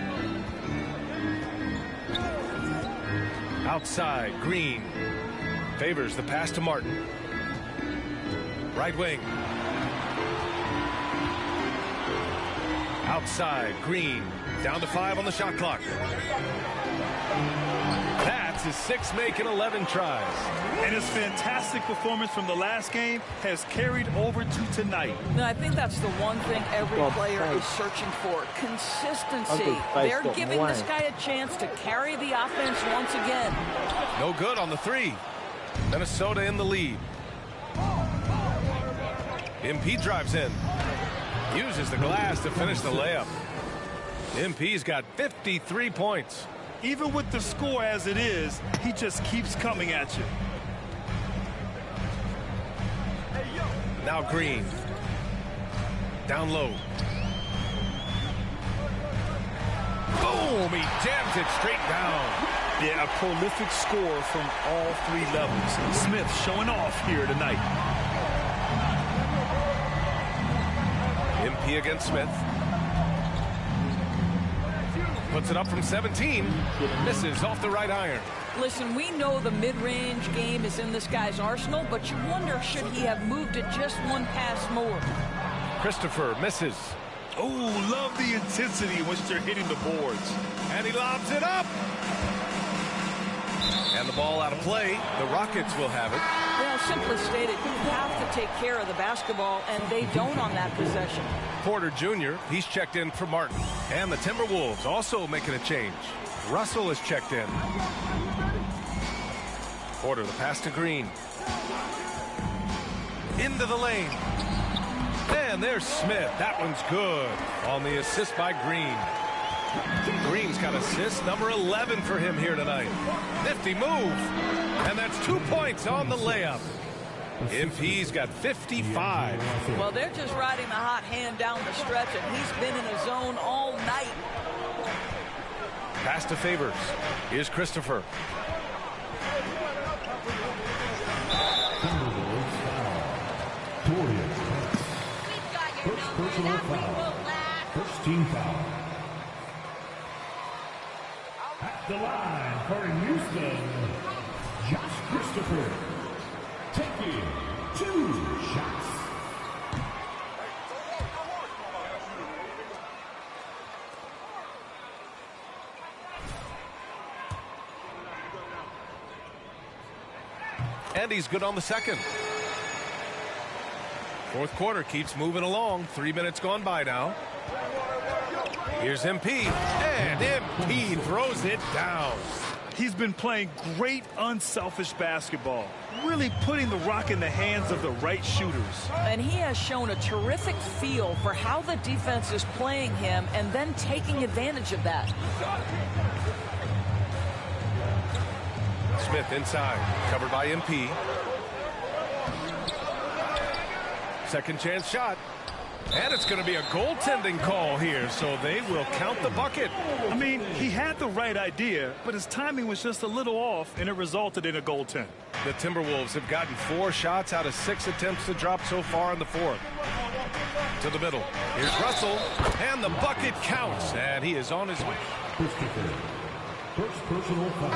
Outside, Green. Favors the pass to Martin. Right wing. Outside, Green. Down to 5 on the shot clock. That's his 6 make and 11 tries. And his fantastic performance from the last game has carried over to tonight. No, I think that's the one thing every player is searching for. Consistency. They're giving this guy a chance to carry the offense once again. No good on the 3. Minnesota in the lead. MP drives in. Uses the glass to finish the layup. MP's got 53 points. Even with the score as it is, he just keeps coming at you. Now Green. Down low. Boom! He jams it straight down. Yeah, a prolific score from all 3 levels. Smith showing off here tonight. MP against Smith. Puts it up from 17. Misses off the right iron. Listen, we know the mid-range game is in this guy's arsenal, but you wonder, should he have moved it just one pass more? Christopher misses. Oh, love the intensity in which they're hitting the boards. And he lobs it up. And the ball out of play. The Rockets will have it. Well, simply stated, you have to take care of the basketball, and they don't on that possession. Porter Jr., he's checked in for Martin. And the Timberwolves also making a change. Russell is checked in. Porter, the pass to Green. Into the lane. And there's Smith. That one's good on the assist by Green. Green's got assist number 11 for him here tonight. Nifty move. And that's 2 points on the layup. MP's got 55. Well, they're just riding the hot hand down the stretch, and he's been in a zone all night. Pass to Favors. Here's Christopher. First personal foul. First team foul. At the line for Houston, Josh Christopher taking 2 shots. And he's good on the second. Fourth quarter keeps moving along. 3 minutes gone by now. Here's MP. And MP throws it down. He's been playing great unselfish basketball. Really putting the rock in the hands of the right shooters. And he has shown a terrific feel for how the defense is playing him and then taking advantage of that. Smith inside. Covered by MP. Second chance shot. And it's going to be a goaltending call here, so they will count the bucket. I mean, he had the right idea, but his timing was just a little off, and it resulted in a goaltend. The Timberwolves have gotten 4 shots out of 6 attempts to drop so far in the fourth. To the middle. Here's Russell, and the bucket counts, and he is on his way. Christopher, first personal foul.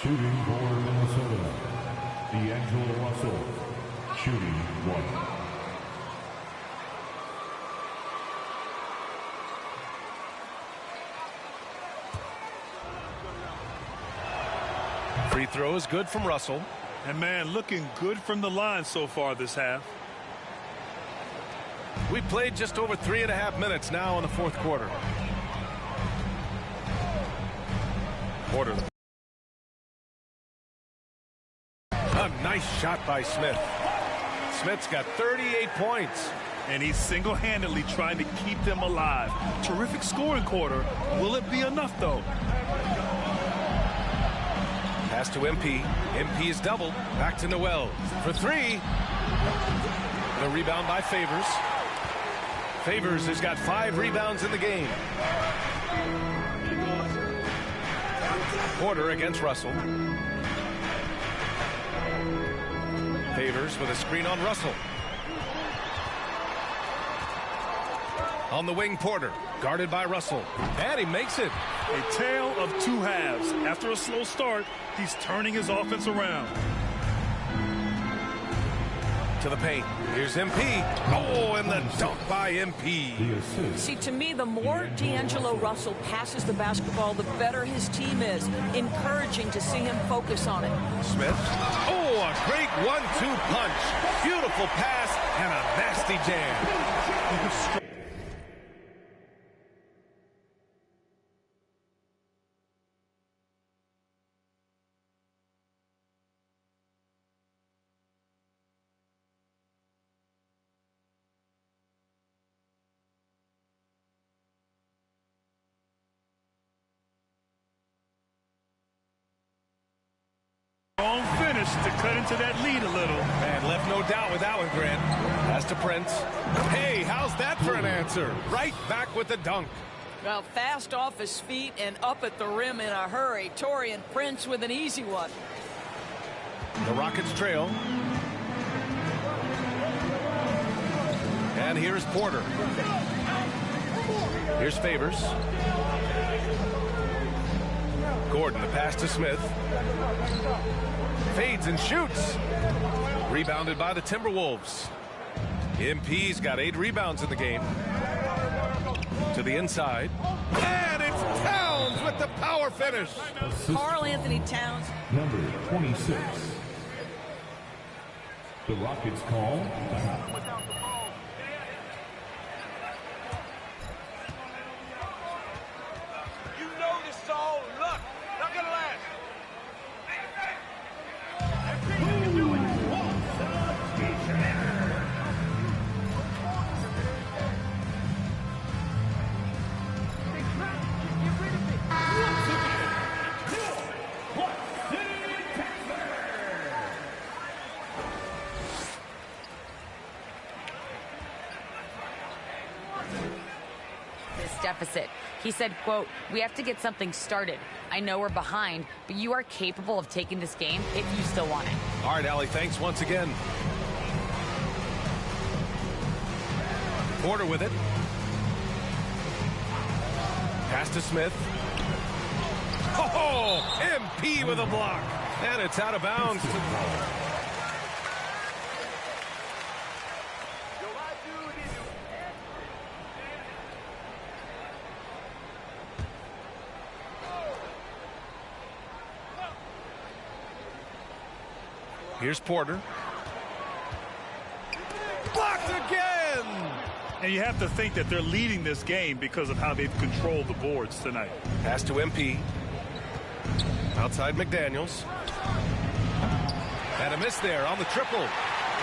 Shooting for Minnesota, D'Angelo Russell, shooting 1. Free throw is good from Russell. And man, looking good from the line so far this half. We played just over 3.5 minutes now in the fourth quarter. Porter. A nice shot by Smith. Smith's got 38 points. And he's single-handedly trying to keep them alive. Terrific scoring quarter. Will it be enough, though? Pass to MP. MP is doubled. Back to Noel for 3. The rebound by Favors. Favors has got 5 rebounds in the game. Porter against Russell. Favors with a screen on Russell. On the wing, Porter, guarded by Russell. And he makes it. A tale of 2 halves. After a slow start, he's turning his offense around. To the paint. Here's MP. Oh, and the dunk by MP. See, to me, the more D'Angelo Russell passes the basketball, the better his team is. Encouraging to see him focus on it. Smith. Oh, a great 1-2 punch. Beautiful pass and a nasty jam. Long finish to cut into that lead a little. And left no doubt with that one, Grant. Pass to Prince. Hey, how's that for an answer? Right back with the dunk. Well, fast off his feet and up at the rim in a hurry. Taurean Prince with an easy one. The Rockets trail. And here's Porter. Here's Favors. Gordon, the pass to Smith. Fades and shoots. Rebounded by the Timberwolves. MP's got 8 rebounds in the game. To the inside. And it's Towns with the power finish. Karl Anthony Towns. Number 26. The Rockets call timeout. Deficit. He said, quote, "We have to get something started. I know we're behind, but you are capable of taking this game if you still want it." All right, Allie, thanks once again. Porter with it. Pass to Smith. Oh, MP with a block. And it's out of bounds. Here's Porter. Blocked again! And you have to think that they're leading this game because of how they've controlled the boards tonight. Pass to MP. Outside McDaniels. And a miss there on the triple.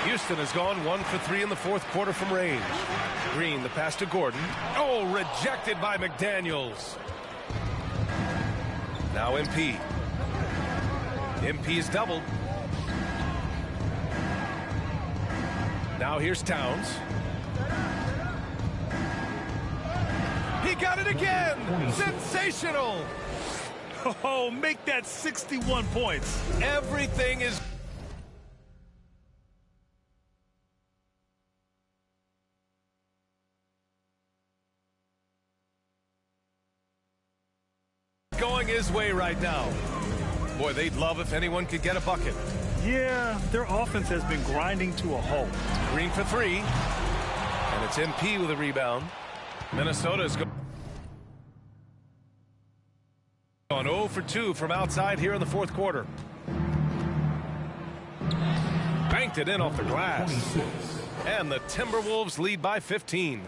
Houston has gone 1 for 3 in the fourth quarter from range. Green, the pass to Gordon. Oh, rejected by McDaniels. Now MP. MP is doubled. Now here's Towns. He got it again! Sensational! Oh, make that 61 points. Everything is going his way right now. Boy, they'd love if anyone could get a bucket. Yeah, their offense has been grinding to a halt. Green for 3. And it's MP with a rebound. Minnesota is going 0 for 2 from outside here in the fourth quarter. Banked it in off the glass. 26. And the Timberwolves lead by 15.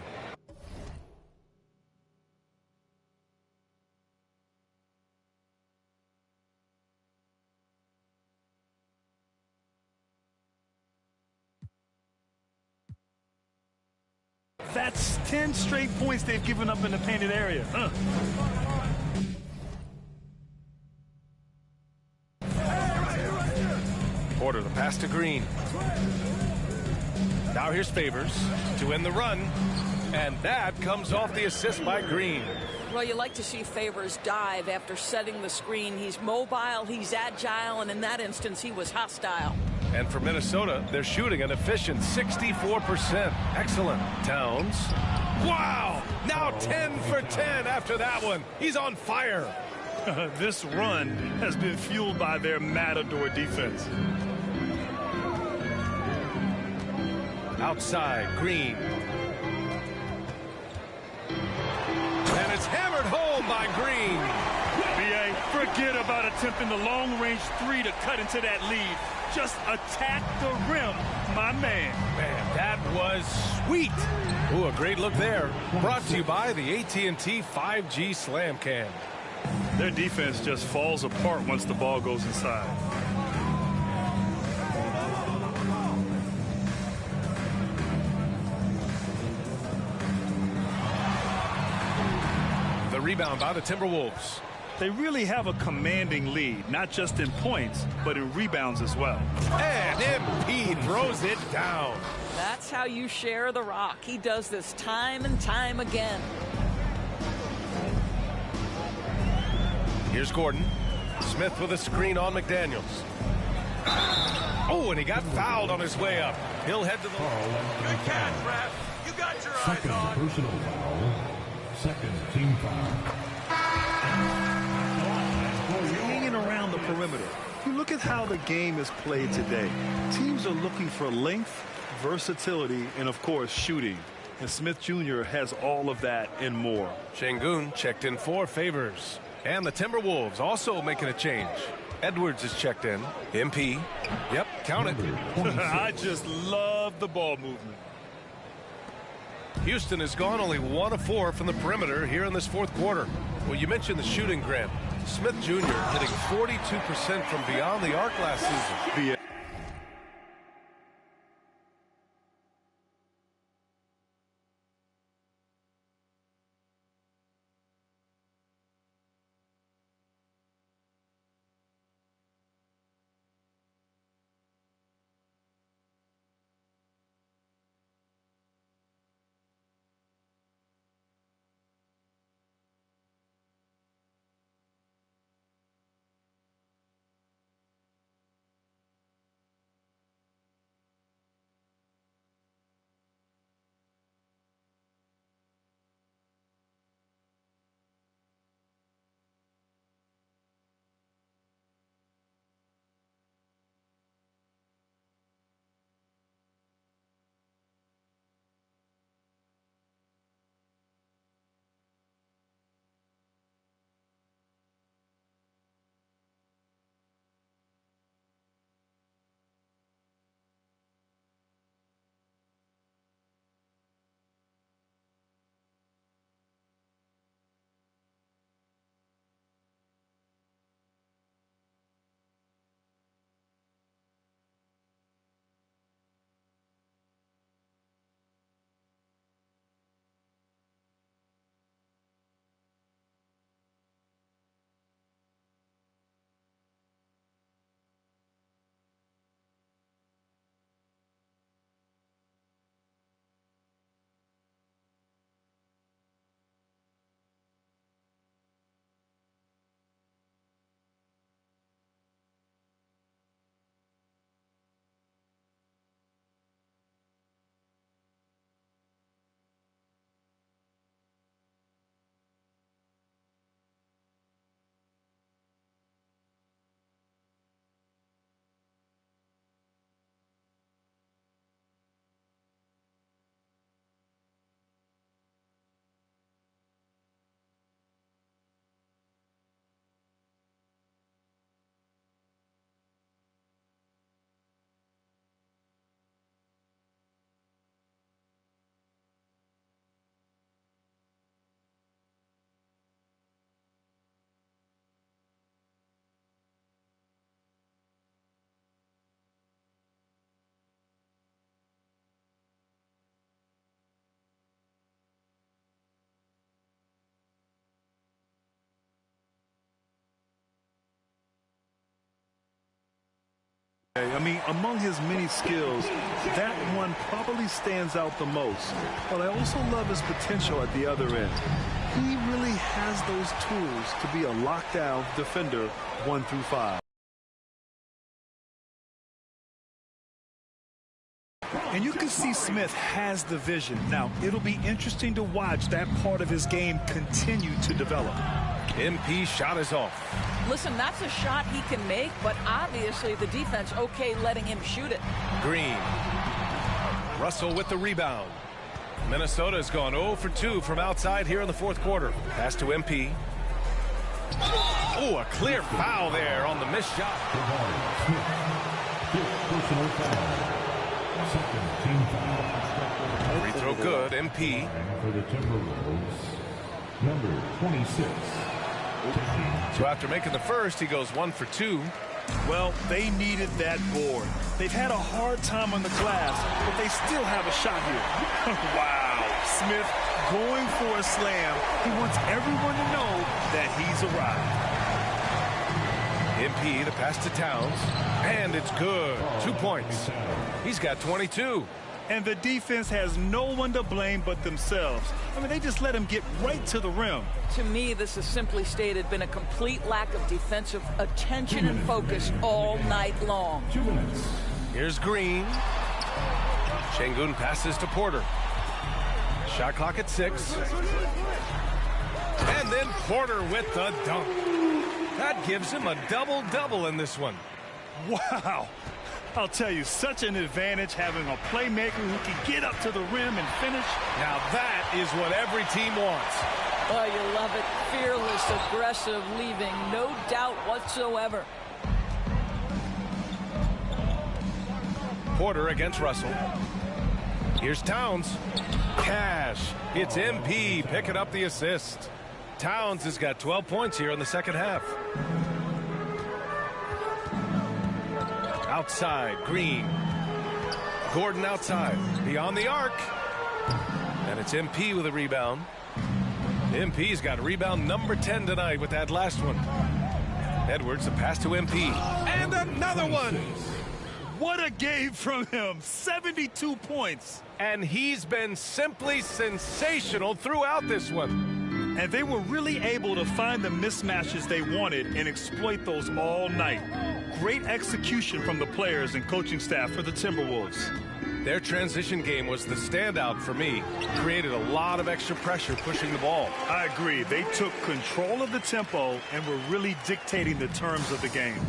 That's 10 straight points they've given up in the painted area. Porter, the pass to Green. Now here's Favors to end the run. And that comes off the assist by Green. Well, you like to see Favors dive after setting the screen. He's mobile, he's agile, and in that instance, he was hostile. And for Minnesota, they're shooting an efficient 64%. Excellent. Towns. Wow! Now 10 for 10 after that one. He's on fire. This run has been fueled by their Matador defense. outside. Green. And it's hammered home by Green. B.A., forget about attempting the long-range three to cut into that lead. Just attack the rim, my man. Man, that was sweet. Ooh, a great look there. Brought to you by the AT&T 5G Slam Cam. Their defense just falls apart once the ball goes inside. The rebound by the Timberwolves. They really have a commanding lead, not just in points, but in rebounds as well. And MP throws it down. That's how you share the rock. He does this time and time again. Here's Gordon. Smith with a screen on McDaniels. Oh, and he got fouled on his way up. He'll head to the... Good catch, ref. You got your second eyes on. Personal foul. Second team foul. Hanging around the perimeter. You look at how the game is played today. Teams are looking for length, versatility, and, of course, shooting. And Smith Jr. has all of that and more. Şengün checked in for Favors. And the Timberwolves also making a change. Edwards is checked in. MP. Yep, count it. I just love the ball movement. Houston has gone only 1 of 4 from the perimeter here in this fourth quarter. Well, you mentioned the shooting, Grant. Smith Jr. hitting 42% from beyond the arc last season. I mean, among his many skills, that one probably stands out the most. But I also love his potential at the other end. He really has those tools to be a lockdown defender 1 through 5. And you can see Smith has the vision. Now, it'll be interesting to watch that part of his game continue to develop. MP shot is off. Listen, that's a shot he can make, but obviously the defense okay letting him shoot it. Green. Russell with the rebound. Minnesota has gone 0 for 2 from outside here in the fourth quarter. Pass to MP. Oh, a clear foul there on the missed shot. Personal foul. Second team foul. Free throw good, MP. For the Timberwolves, number 26. So after making the first, he goes 1 for 2. Well, they needed that board. They've had a hard time on the glass, but they still have a shot here. Wow. Smith going for a slam. He wants everyone to know that he's arrived. MP, the pass to Towns, and it's good. 2 points. He's got 22. And the defense has no one to blame but themselves. I mean, they just let him get right to the rim. To me, this has simply stated been a complete lack of defensive attention and focus all night long. 2 minutes. Here's Green. Şengün passes to Porter. Shot clock at 6. And then Porter with the dunk. That gives him a double-double in this one. Wow. I'll tell you, such an advantage having a playmaker who can get up to the rim and finish. Now that is what every team wants. Oh, you love it. Fearless, aggressive, leaving no doubt whatsoever. Porter against Russell. Here's Towns. Cash. It's MP picking up the assist. Towns has got 12 points here in the second half. Outside, Green. Gordon outside, beyond the arc. And it's MP with a rebound. MP's got rebound number 10 tonight with that last one. Edwards, the pass to MP. And another one! What a game from him. 72 points. And he's been simply sensational throughout this one. And they were really able to find the mismatches they wanted and exploit those all night. Great execution from the players and coaching staff for the Timberwolves. Their transition game was the standout for me. Created a lot of extra pressure pushing the ball. I agree. They took control of the tempo and were really dictating the terms of the game.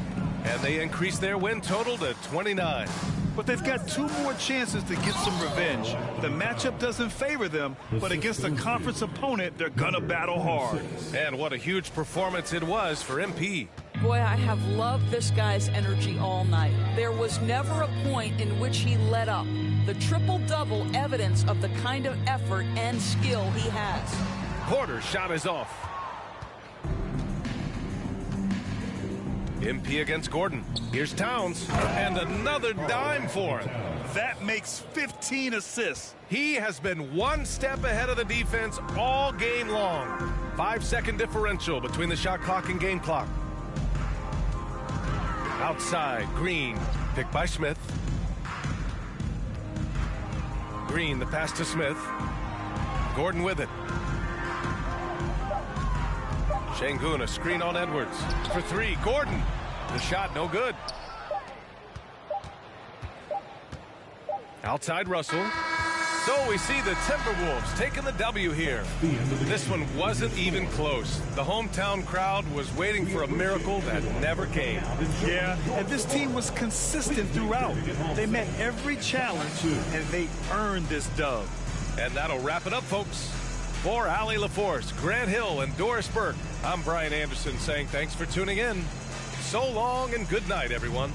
And they increased their win total to 29. But they've got 2 more chances to get some revenge. The matchup doesn't favor them, but against a conference opponent, they're gonna battle hard. And what a huge performance it was for MP. Boy, I have loved this guy's energy all night. There was never a point in which he let up. The triple-double evidence of the kind of effort and skill he has. Porter's shot is off. MP against Gordon. Here's Towns. And another dime for him. That makes 15 assists. He has been one step ahead of the defense all game long. 5-second differential between the shot clock and game clock. Outside, Green. Picked by Smith. Green, the pass to Smith. Gordon with it. Şengün, a screen on Edwards. For 3, Gordon. The shot, no good. Outside Russell. So we see the Timberwolves taking the W here. This one wasn't even close. The hometown crowd was waiting for a miracle that never came. Yeah, and this team was consistent throughout. They met every challenge, and they earned this dub. And that'll wrap it up, folks. For Allie LaForce, Grant Hill, and Doris Burke, I'm Brian Anderson saying thanks for tuning in. So long and good night, everyone.